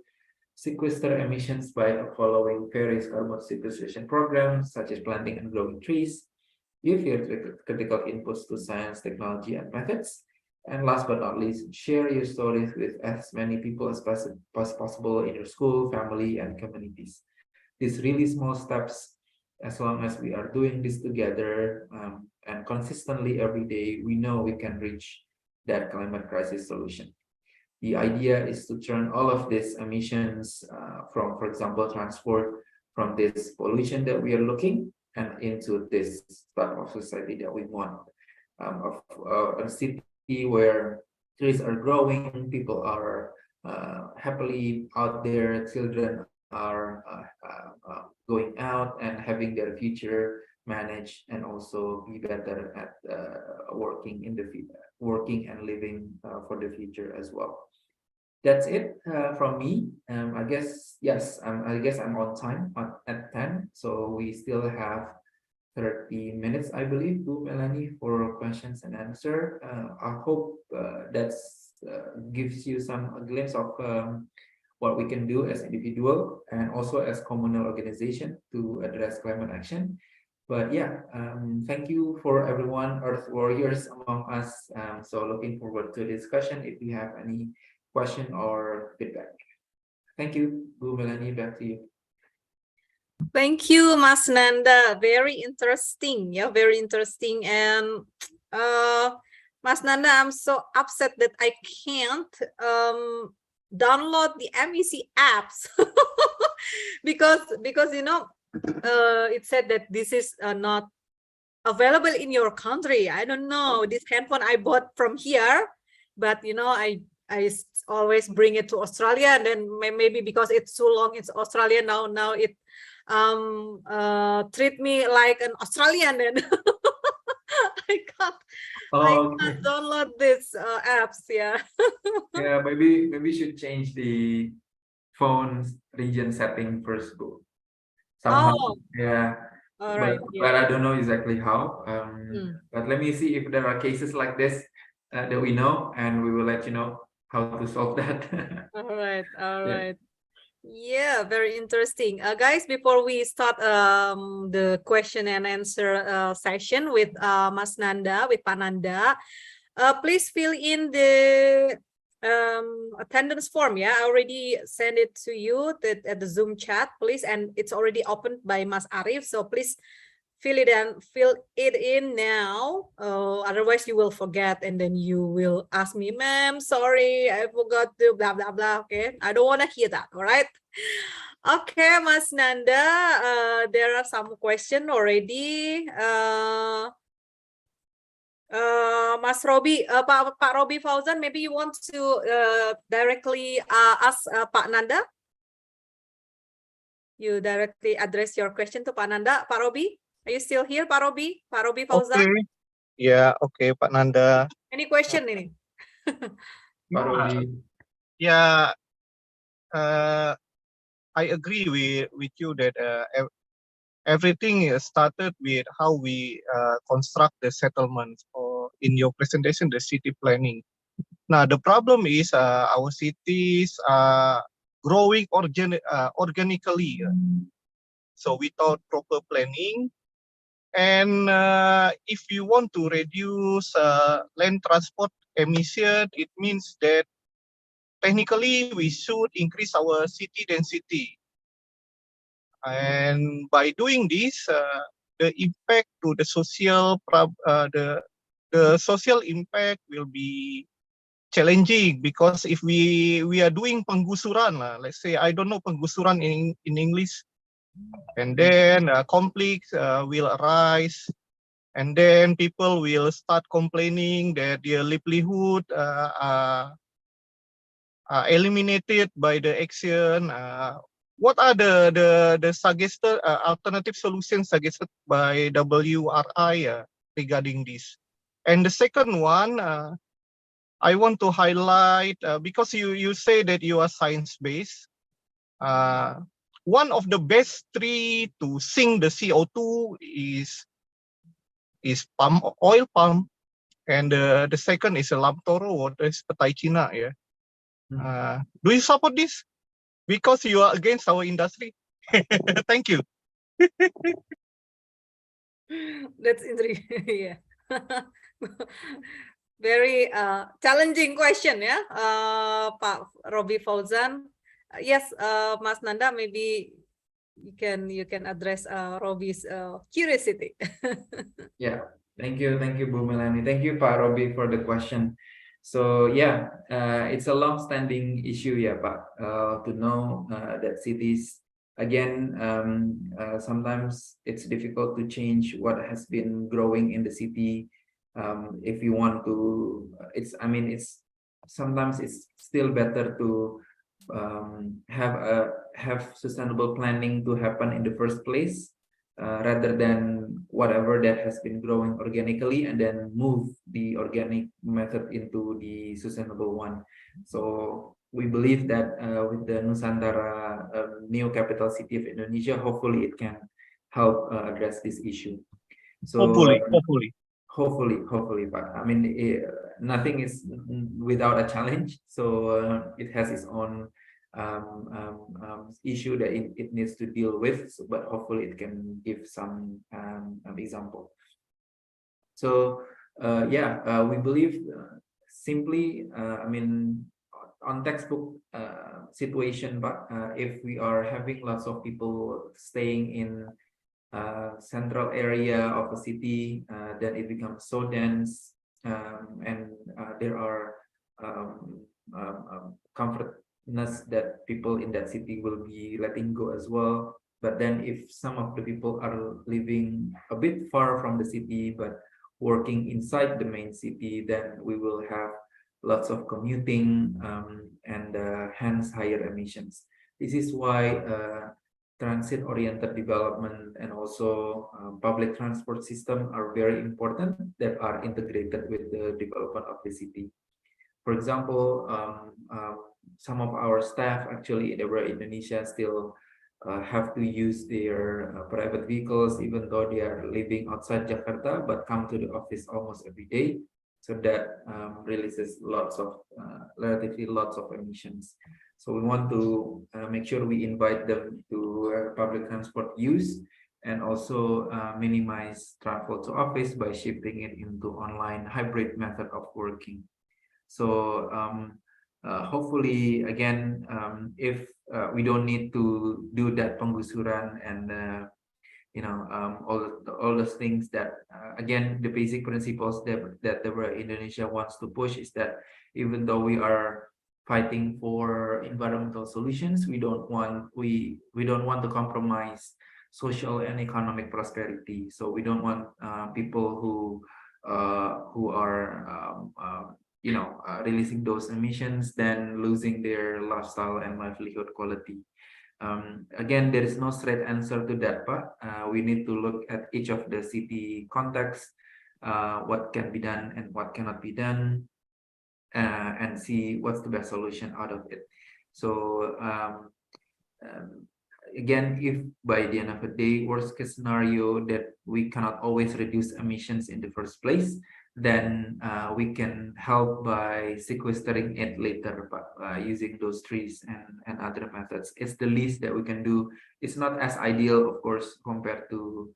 Sequester emissions by following various carbon sequestration programs such as planting and growing trees. Give your critical inputs to science, technology, and methods. And last but not least, share your stories with as many people as possible in your school, family, and communities. These really small steps, as long as we are doing this together and consistently every day, we know we can reach that climate crisis solution. The idea is to turn all of these emissions from, for example, transport, from this pollution that we are looking, and into this type of society that we want, of a city where trees are growing, people are happily out there, children are going out and having their future managed, and also be better at working in the working and living for the future as well. That's it from me. I guess, yes, I guess I'm on time at 10, so we still have 30 minutes, I believe, to Melanie for questions and answer. I hope that gives you some glimpse of what we can do as individual and also as communal organization to address climate action. But yeah, thank you for everyone, Earth warriors among us. So looking forward to the discussion if you have any question or feedback. Thank you, Bu Melanie, back to you. Thank you, Mas Nanda. Very interesting. Yeah, very interesting. And Mas Nanda, I'm so upset that I can't download the MEC apps because you know it said that this is not available in your country. I don't know. This handphone I bought from here, but you know I always bring it to Australia, and then maybe because it's so long, it's Australia now it treat me like an Australian, and I can't download these apps. Yeah. Yeah, maybe you should change the phone's region setting first, Bu. Somehow, yeah. All right. But I don't know exactly how. But let me see if there are cases like this that we know, and we will let you know how to solve that. All right. All Yeah. right. Yeah, very interesting. Guys, before we start the question and answer session with Mas Nanda, with Pak Nanda, please fill in the attendance form. Yeah, I already sent it to you at the Zoom chat, please, and it's already opened by Mas Arif. So please fill it in now. Otherwise you will forget, and then you will ask me, ma'am, sorry, I forgot to blah blah blah. Okay, I don't want to hear that. All right. Okay, Mas Nanda, there are some questions already. Mas Robi, Pak Robi Fauzan, maybe you want to directly ask Pak Nanda. You directly address your question to Pak Nanda. Pak Robi, are you still here, Pak Robi? Pak Robi Fauzan? Okay. Yeah, okay, Pak Nanda. Any question ini? Pak Robi. Yeah, I agree with you that everything started with how we construct the settlements, or in your presentation, the city planning. Now, the problem is our cities are growing organically. So without proper planning, and if you want to reduce land transport emission, it means that technically we should increase our city density. And by doing this, the impact to the social the social impact will be challenging, because if we are doing penggusuran, let's say, I don't know penggusuran in English, and then conflicts will arise, and then people will start complaining that their livelihood are eliminated by the action. What are the suggested alternative solutions suggested by WRI regarding this? And the second one, I want to highlight, because you say that you are science-based, one of the best tree to sink the CO2 is oil palm, and the second is a lamtoro, or is petai Cina. Yeah. Do you support this? Because you are against our industry. Thank you. That's interesting. Yeah. Very challenging question, yeah, Pak Robi Fauzan. Yes, Mas Nanda, maybe you can address Robi's curiosity. Yeah, thank you, Bu Melanie. Thank you, Pak Robi, for the question. So yeah, it's a long-standing issue, yeah, Pak, to know that cities, again, sometimes it's difficult to change what has been growing in the city. If you want to, sometimes it's still better to have sustainable planning to happen in the first place, rather than whatever that has been growing organically and then move the organic method into the sustainable one. So we believe that with the Nusantara new capital city of Indonesia, hopefully it can help address this issue. So hopefully, but I mean, nothing is without a challenge. So it has its own issue that it needs to deal with. So, but hopefully it can give some example. So we believe simply, I mean, on textbook situation, but if we are having lots of people staying in central area of a city, then it becomes so dense, and there are comfortness that people in that city will be letting go as well. But then if some of the people are living a bit far from the city but working inside the main city, then we will have lots of commuting, and hence higher emissions. This is why transit-oriented development and also public transport system are very important that are integrated with the development of the city. For example, some of our staff actually in Indonesia still have to use their private vehicles, even though they are living outside Jakarta, but come to the office almost every day. So that releases relatively lots of emissions. So we want to make sure we invite them to public transport use, and also minimize travel to office by shifting it into online hybrid method of working. So hopefully, again, if we don't need to do that penggusuran and all those things that again, the basic principles that the Indonesia wants to push is that even though we are fighting for environmental solutions, we don't want to compromise social and economic prosperity. So we don't want people who are releasing those emissions, then losing their lifestyle and livelihood quality. Again, there is no straight answer to that, but we need to look at each of the city context, what can be done and what cannot be done, and see what's the best solution out of it. So again, if by the end of the day, worst case scenario that we cannot always reduce emissions in the first place, then we can help by sequestering it later, but using those trees and other methods. It's the least that we can do. It's not as ideal, of course, compared to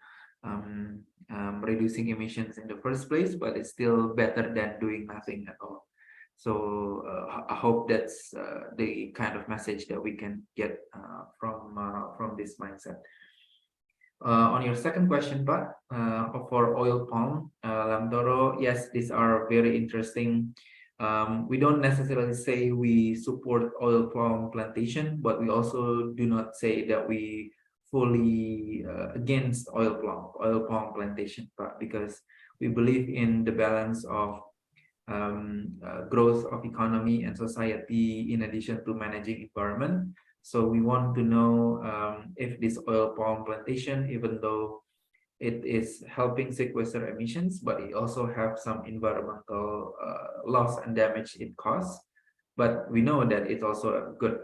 reducing emissions in the first place, but it's still better than doing nothing at all. So I hope that's the kind of message that we can get from this mindset. On your second question, Pak, for oil palm, Lamtoro, yes, these are very interesting. We don't necessarily say we support oil palm plantation, but we also do not say that we fully against oil palm plantation, Pak, because we believe in the balance of growth of economy and society in addition to managing environment. So we want to know if this oil palm plantation, even though it is helping sequester emissions, but it also have some environmental loss and damage it causes. But we know that it's also good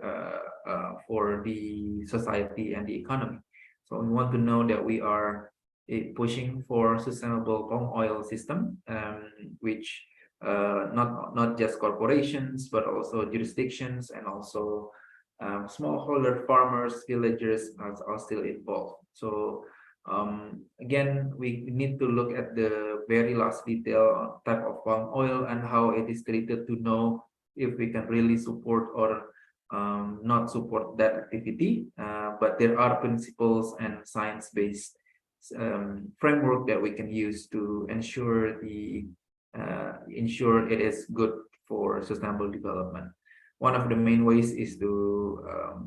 for the society and the economy. So we want to know that we are pushing for sustainable palm oil system, which not just corporations, but also jurisdictions and also smallholder farmers, villagers are still involved. So again, we need to look at the very last detail type of palm oil and how it is treated to know if we can really support or not support that activity. But there are principles and science-based framework that we can use to ensure it is good for sustainable development. One of the main ways is to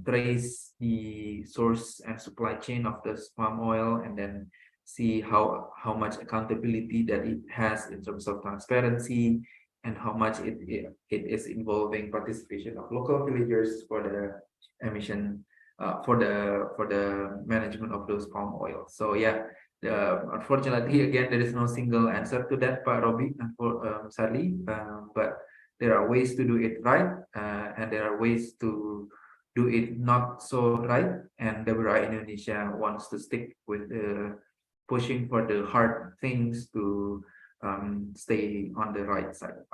trace the source and supply chain of this palm oil, and then see how much accountability that it has in terms of transparency, and how much it is involving participation of local villagers for the emission, for the management of those palm oil. So yeah, unfortunately, again, there is no single answer to that, Pak Robi, sadly, but there are ways to do it right, and there are ways to do it not so right. And WRI Indonesia wants to stick with pushing for the hard things to stay on the right side.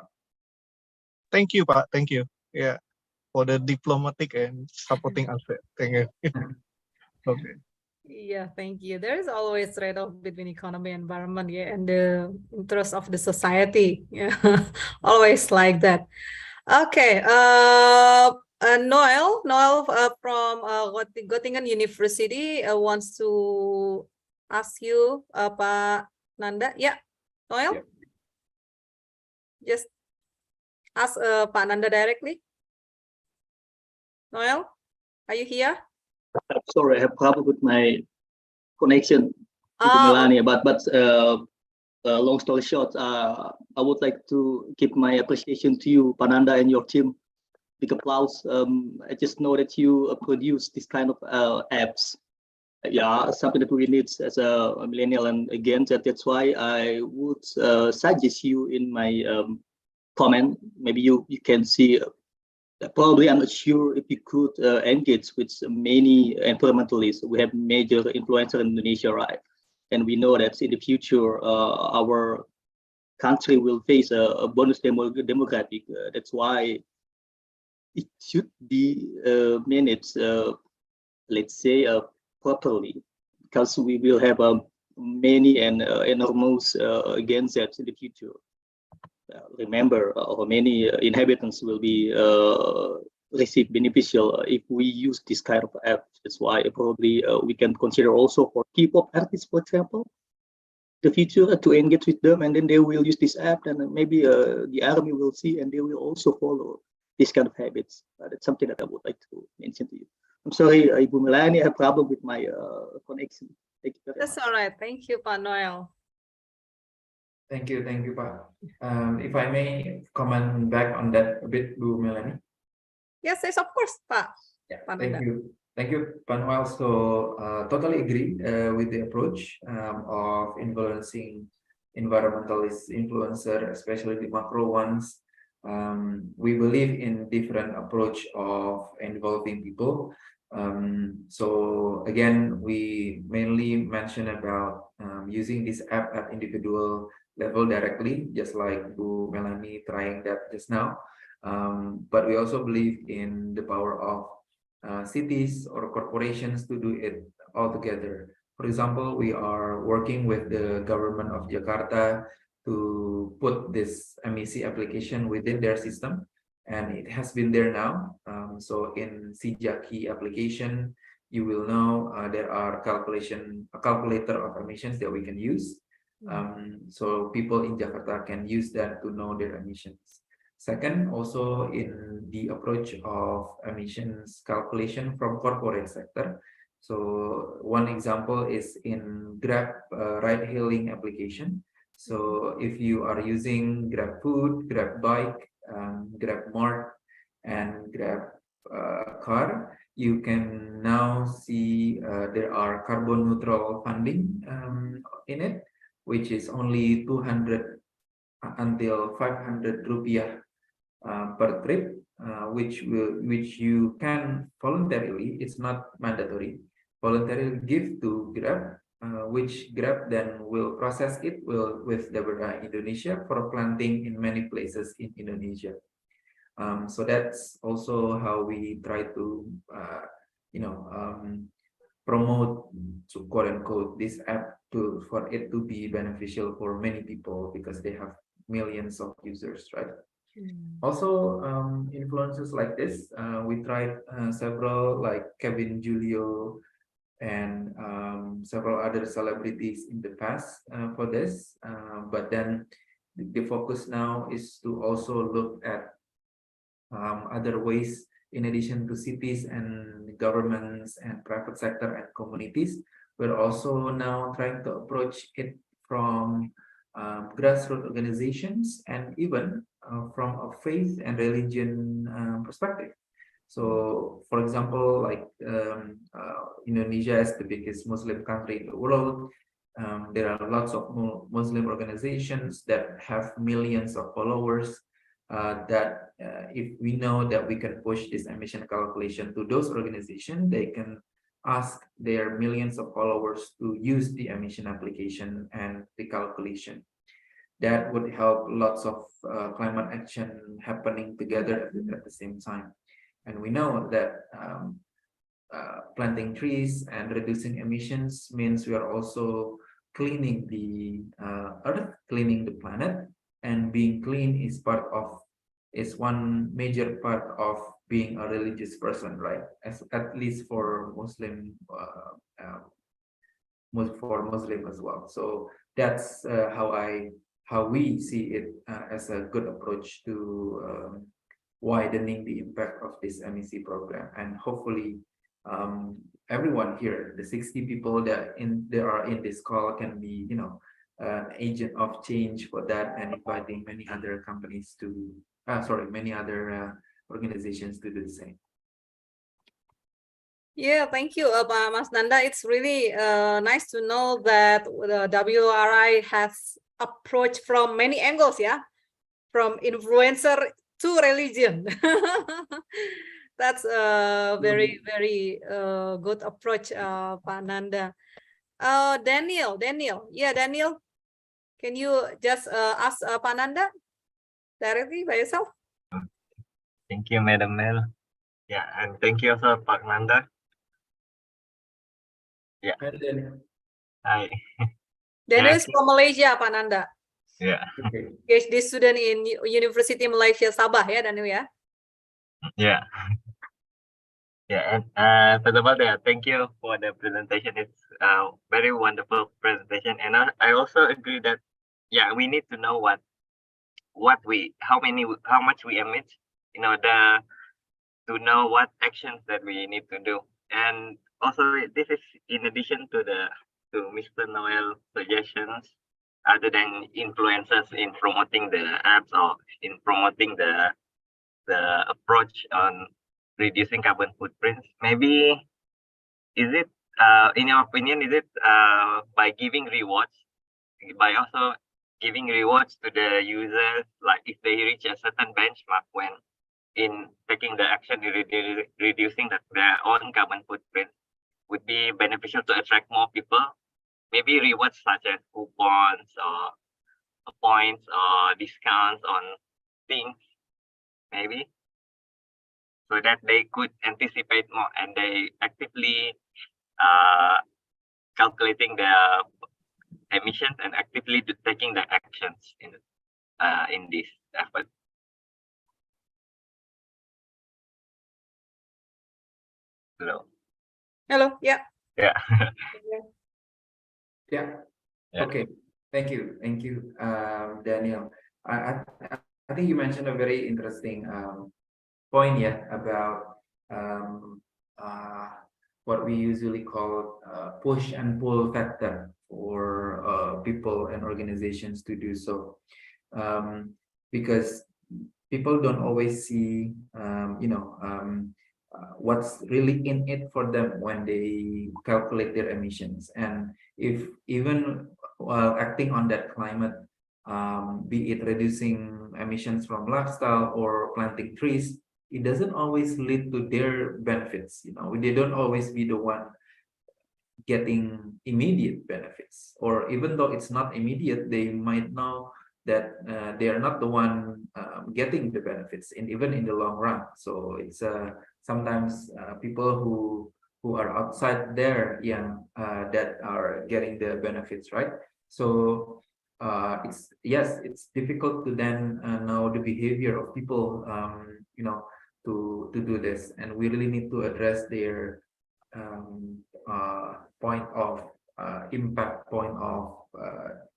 Thank you, Pak. Thank you. Yeah. for the diplomatic and supporting aspect. Thank you. Okay. Yeah, thank you. There is always trade-off between economy and environment, yeah, and the interest of the society. Yeah, always like that. Okay, Noel from Göttingen University wants to ask you, Pak Nanda. Yeah, Noel, Yeah. just ask Pak Nanda directly. Noel, are you here? I'm sorry, I have problem with my connection to Oh, Melania, but long story short, I would like to give my appreciation to you, Pananda, and your team. Big applause. I just know that you produce this kind of apps. Yeah, something that we need as a millennial, and again, that's why I would suggest you in my comment. Maybe you can see. Probably, I'm not sure if you could engage with many environmentalists. We have major influencers in Indonesia, right? And we know that in the future, our country will face a bonus demographic. That's why it should be managed, let's say, properly, because we will have many and enormous against that in the future. Remember, how many inhabitants will be receive beneficial if we use this kind of app. That's why probably we can consider also for K-pop artists, for example, the future to engage with them, and then they will use this app, and maybe the army will see, and they will also follow this kind of habits. That's something that I would like to mention to you. I'm sorry, Ibu Melani, I have a problem with my connection. Thank you very that's much. all right. Thank you, Pak Noel. Thank you, Pak. If I may comment back on that a bit, Bu Melanie. Yes, of course, Pak. Yeah, Pak thank Nanda. you. Thank you, Pak Noel. So totally agree with the approach of influencing environmentalist influencer, especially the macro ones. We believe in different approach of involving people. So again, we mainly mention about using this app at individual level directly, just like Bu Melanie trying that just now. But we also believe in the power of cities or corporations to do it all together. For example, we are working with the government of Jakarta to put this MEC application within their system, and it has been there now. So in Sijaki application, you will know there are a calculator of emissions that we can use. So people in Jakarta can use that to know their emissions. Second, also in the approach of emissions calculation from corporate sector. So one example is in Grab ride-hailing application. So if you are using Grab Food, Grab Bike, Grab Mart, and Grab car, you can now see there are carbon neutral funding in it, which is only 200 until 500 rupiah per trip, which you can voluntarily, it's not mandatory, voluntarily give to Grab, which Grab then will process it with Dabra Indonesia for planting in many places in Indonesia. So that's also how we try to, promote, to quote unquote, this app for it to be beneficial for many people because they have millions of users, right? Also, influencers like this, we tried several like Kevin Julio and several other celebrities in the past for this, but then the focus now is to also look at other ways in addition to cities and governments and private sector and communities. We're also now trying to approach it from grassroots organizations and even from a faith and religion perspective. So, for example, like Indonesia is the biggest Muslim country in the world. There are lots of Muslim organizations that have millions of followers. That if we know that we can push this emission calculation to those organizations, they can ask their millions of followers to use the emission application and the calculation. That would help lots of climate action happening together at the same time. And we know that planting trees and reducing emissions means we are also cleaning the earth, cleaning the planet, and being clean is one major part of being a religious person, right? At least for Muslim, for Muslim as well. So that's how we see it as a good approach to widening the impact of this MEC program, and hopefully everyone here, the 60 people that are in this call, can be, you know, an agent of change for that, and inviting many other companies to many other organizations to do the same. Yeah, thank you, Mas Nanda. It's really nice to know that the WRI has approach from many angles, yeah, from influencer to religion. That's a very good approach, Pak Nanda. Daniel, yeah, Daniel, can you just ask Pak Nanda directly by yourself? Thank you, Madam Mel. Yeah, and thank you also, Pak Nanda. Yeah. Hi. Daniel is from Malaysia, Pak Nanda. Yeah. Okay. PhD student in University Malaysia Sabah, ya, Daniel, ya. Yeah. Yeah, and first of all, yeah, thank you for the presentation. It's a very wonderful presentation, and I also agree that, yeah, we need to know how much we emit in order to know what actions that we need to do. And also, this is in addition to Mr. Noel suggestions, other than influencers in promoting the apps or in promoting the approach on reducing carbon footprints. Maybe in your opinion, is it by giving rewards, by also giving rewards to the users, like if they reach a certain benchmark when in taking the action reducing their own carbon footprint, would be beneficial to attract more people? Maybe rewards such as coupons or points or discounts on things, maybe, so that they could anticipate more and they actively calculating the emissions and actively taking the actions in this effort. Hello, yeah. Yeah. Yeah. Yeah. Okay. Thank you, Daniel. I think you mentioned a very interesting point, yeah, about what we usually call push and pull factor for people and organizations to do so, because people don't always see what's really in it for them when they calculate their emissions. And if even while acting on that climate, be it reducing emissions from lifestyle or planting trees, it doesn't always lead to their benefits. You know, they don't always be the one getting immediate benefits, or even though it's not immediate, they might know that they are not the one getting the benefits, even in the long run. So it's sometimes people who are outside there, that are getting the benefits, right? So it's difficult to then know the behavior of people, to do this, and we really need to address their point of impact, point of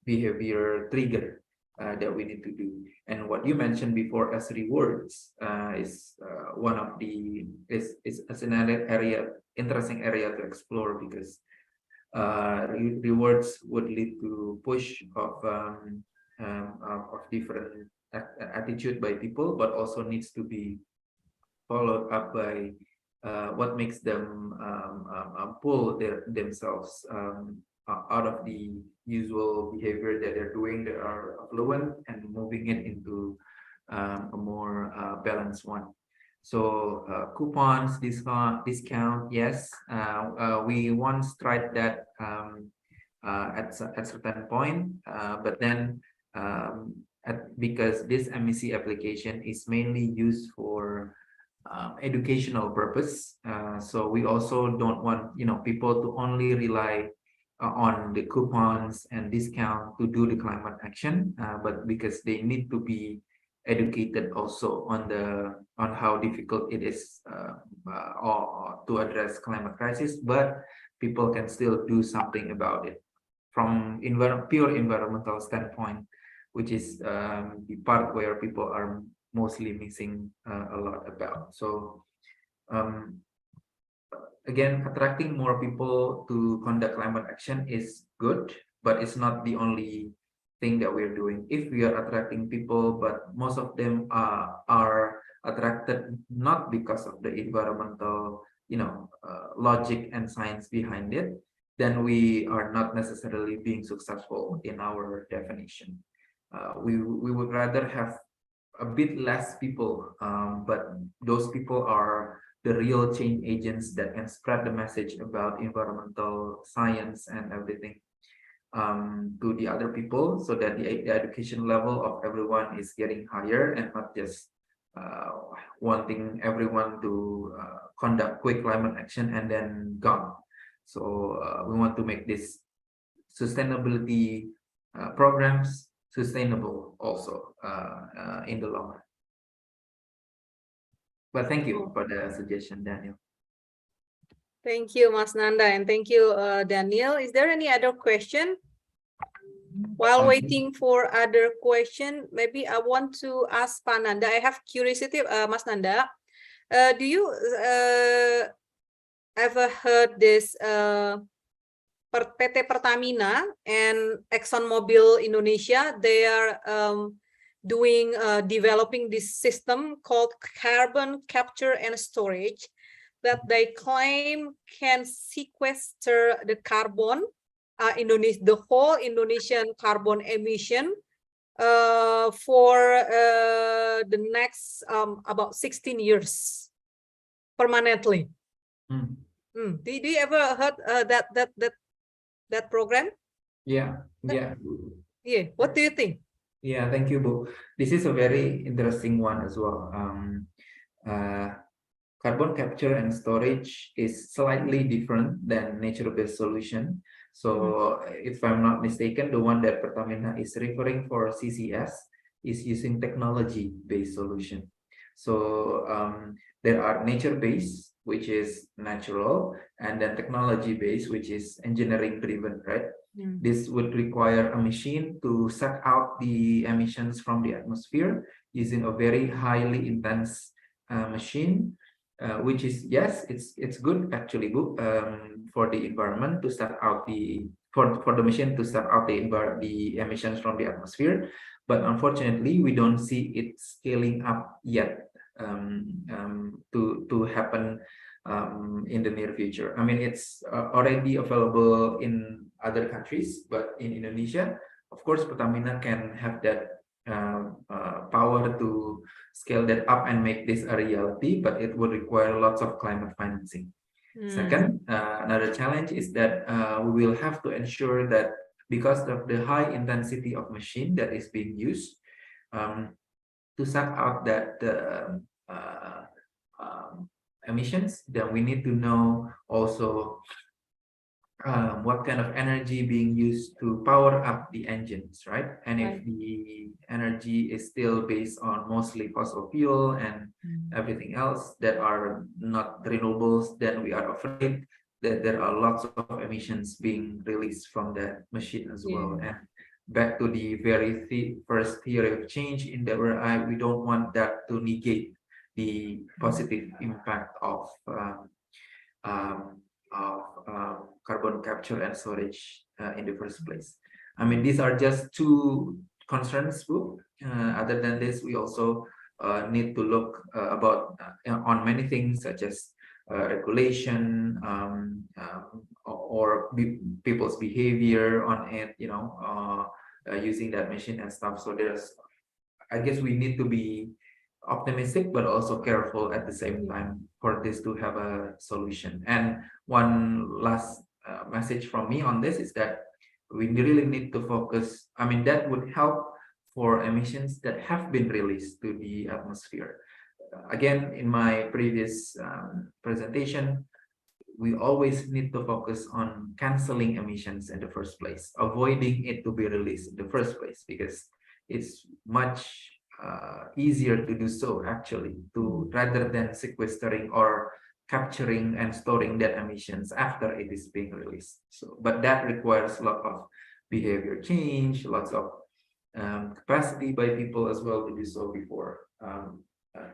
behavior trigger that we need to do. And what you mentioned before as rewards is one of the is another interesting area to explore, because rewards would lead to push of different attitude by people, but also needs to be followed up by what makes them pull themselves out of the usual behavior that they're doing, that are affluent, and moving it into a more balanced one. So coupons, discount, yes. We once tried that at certain point, but then because this MEC application is mainly used for educational purpose. So we also don't want people to only rely on the coupons and discount to do the climate action, but because they need to be educated also on how difficult it is or to address climate crisis, but people can still do something about it from pure environmental standpoint, which is the part where people are mostly missing a lot about. So again, attracting more people to conduct climate action is good, but it's not the only thing that we're doing. If we are attracting people, but most of them are attracted not because of the environmental, logic and science behind it, then we are not necessarily being successful in our definition. We would rather have a bit less people, but those people are the real change agents that can spread the message about environmental science and everything to the other people, so that the education level of everyone is getting higher and not just wanting everyone to conduct quick climate action and then gone. So we want to make this sustainability programs sustainable also in the long run. But thank you for the suggestion, Daniel. Thank you, Mas Nanda, and thank you, Daniel. Is there any other question? While waiting for other question, maybe I want to ask Pak Nanda. I have curiosity, Mas Nanda. Do you ever heard this PT Pertamina and ExxonMobil Indonesia? They are developing this system called carbon capture and storage that they claim can sequester the carbon, the whole Indonesian carbon emission for the next about 16 years permanently. Do you ever heard that program? Yeah. What do you think? Yeah, thank you, Bu. This is a very interesting one as well. Carbon capture and storage is slightly different than nature-based solution. So if I'm not mistaken, the one that Pertamina is referring for CCS is using technology-based solution. So there are nature-based, which is natural, and then technology-based, which is engineering-driven, right? This would require a machine to suck out the emissions from the atmosphere using a very highly intense machine, which is, yes, it's good actually, for the environment to suck out for the machine to suck out the emissions from the atmosphere, but unfortunately we don't see it scaling up yet to happen in the near future. I mean, it's already available in other countries, but in Indonesia, of course, Pertamina can have that power to scale that up and make this a reality, but it would require lots of climate financing. Second, another challenge is that we will have to ensure that because of the high intensity of machine that is being used to suck out that emissions, then we need to know also what kind of energy being used to power up the engines, right? And if the energy is still based on mostly fossil fuel and everything else that are not renewables, then we are afraid that there are lots of emissions being released from that machine as well. And back to the very first theory of change in the we don't want that to negate the positive impact of carbon capture and storage in the first place. I mean, these are just two concerns. Other than this, we also need to look on many things such as regulation or people's behavior on it, using that machine and stuff. So I guess we need to be optimistic but also careful at the same time for this to have a solution. And one last message from me on this is that we really need to focus. I mean, that would help for emissions that have been released to the atmosphere. again, in my previous presentation, we always need to focus on canceling emissions in the first place, avoiding it to be released in the first place, because it's much easier to do so actually, to rather than sequestering or capturing and storing that emissions after it is being released. So, but that requires a lot of behavior change, lots of capacity by people as well to do so before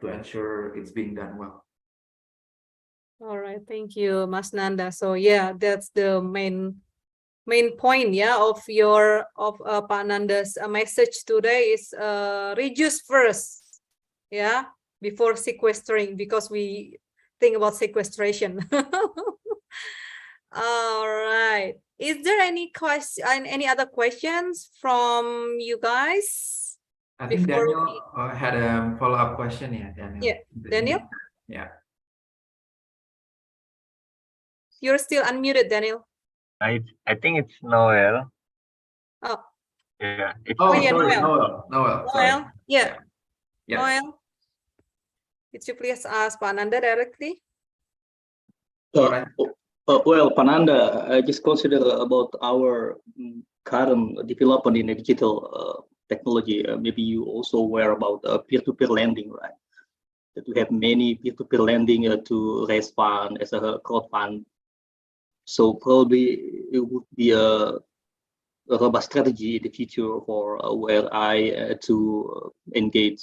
to ensure it's being done well. All right, thank you, Mas Nanda. So yeah, that's the main point, yeah, of your Pak Nanda's message today is reduce first, yeah, before sequestering, because we think about sequestration. All right. Is there any question, any other questions from you guys? I think Before Daniel had a follow-up question. Yeah, Daniel. Yeah, Daniel? Yeah. You're still unmuted, Daniel. I think it's Noel. Oh. Yeah. Oh, yeah, sorry, Noel. Noel. Sorry. Yeah. Yeah. Noel, could you please ask Pak Nanda directly? Alright. Well, Pananda, I just consider about our current development in digital technology. Maybe you also aware about peer-to-peer lending, right? That we have many peer-to-peer lending to raise fund as a crowd fund. So probably it would be a robust strategy in the future for WRI to engage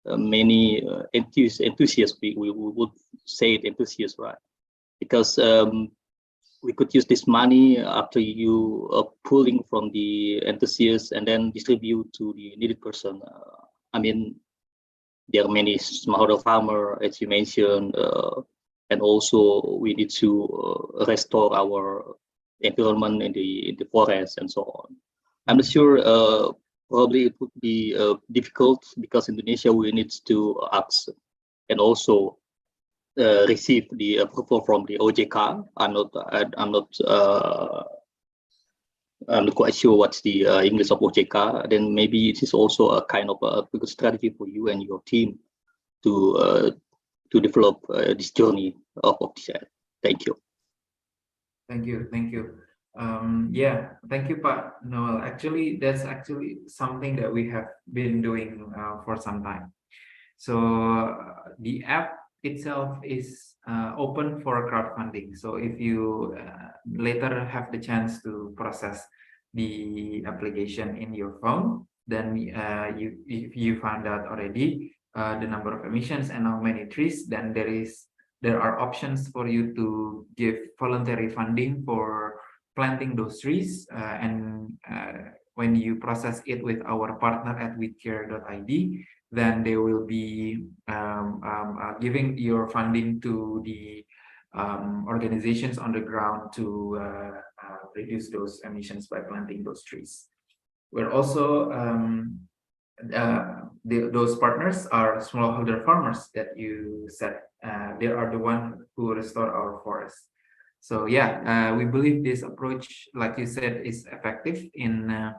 many enthusiasts. We would say it enthusiasts, right? Because we could use this money after you pulling from the enthusiasts and then distribute to the needed person. I mean, there are many smallholder farmer, as you mentioned, and also we need to restore our environment in the forest and so on. I'm not sure. Probably it would be difficult because Indonesia we need to ask and also receive the approval from the OJK. I'm not quite sure what's the English of OJK. Then maybe it is also a kind of a good strategy for you and your team to develop this journey of this. Thank you. Thank you. Yeah, thank you, Pak Noel. Actually, that's actually something that we have been doing for some time. So the app itself is open for crowdfunding. So if you later have the chance to process the application in your phone, then if you found out already the number of emissions and how many trees, then there are options for you to give voluntary funding for planting those trees. And when you process it with our partner at wecare.id, then they will be giving your funding to the organizations on the ground to reduce those emissions by planting those trees. We're also those partners are smallholder farmers that you said. They are the one who restore our forests. So yeah, we believe this approach, like you said, is effective in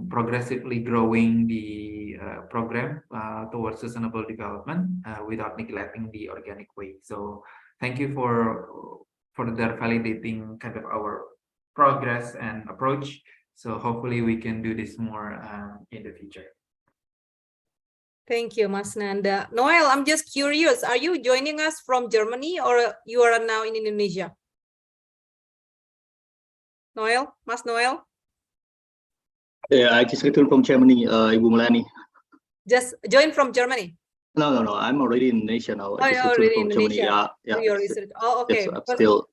progressively growing the program towards sustainable development without neglecting the organic way. So thank you for that validating kind of our progress and approach. So hopefully we can do this more in the future. Thank you, Mas Nanda. Noel, I'm just curious, are you joining us from Germany or you are now in Indonesia? Noel, Mas Noel? Yeah, I just returned from Germany, Ibu Melani. Just joined from Germany? No. I'm already in Indonesia now. Oh, you're already in Indonesia. Germany. Yeah. Oh, okay. Yes, I'm still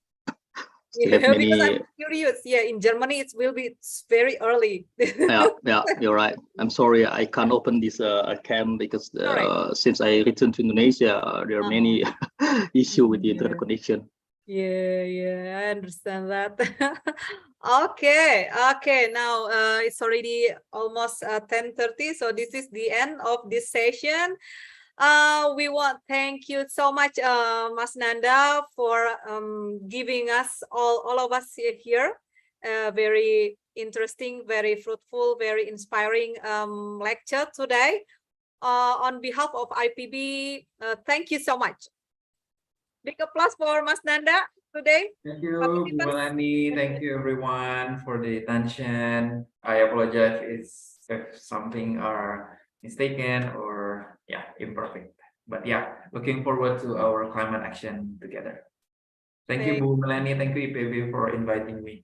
yeah, have many... because I'm curious. Yeah, in Germany it will be very early. yeah, you're right. I'm sorry, I can't open this cam because since I returned to Indonesia, there are many issues with the internet connection. Yeah, I understand that. Okay. Now it's already almost 10:30, so this is the end of this session. We want thank you so much, Mas Nanda, for giving us all of us here very interesting, very fruitful, very inspiring lecture today. on behalf of IPB, thank you so much. Big applause for Mas Nanda today. Thank you, Bu Melanie. Thank you, everyone, for the attention. I apologize if something are mistaken or imperfect. But looking forward to our climate action together. Thank you, Bu Melanie. Thank you, IPB, for inviting me.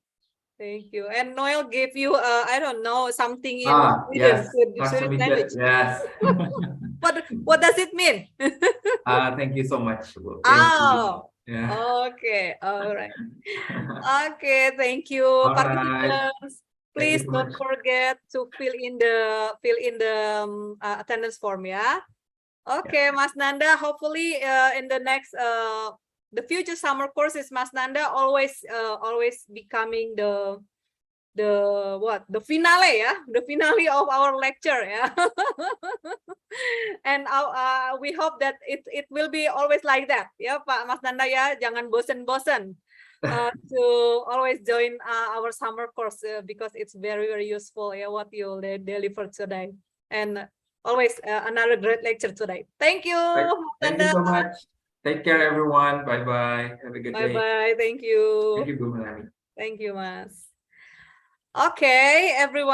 Thank you. And Noel gave you, I don't know, something in Yes, Swedish language. yes. What does it mean? Thank you so much. Oh, Yeah. okay, all right. Okay, thank you, All right. participants. Thank you Please so don't much. forget to fill in the attendance form, yeah. Okay, Mas Nanda. Hopefully, in the next the future summer courses, Mas Nanda always becoming the finale, the finale of our lecture, and we hope that it will be always like that, Pak Mas Nanda, jangan bosen-bosen to always join our summer course, because it's very, very useful, what you deliver today, and always another great lecture today. Thank you. Thank you so much. Take care, everyone. Bye-bye. Have a good day. Bye-bye. Thank you. Thank you, Bu Melanie. Thank you, Mas. Okay, everyone.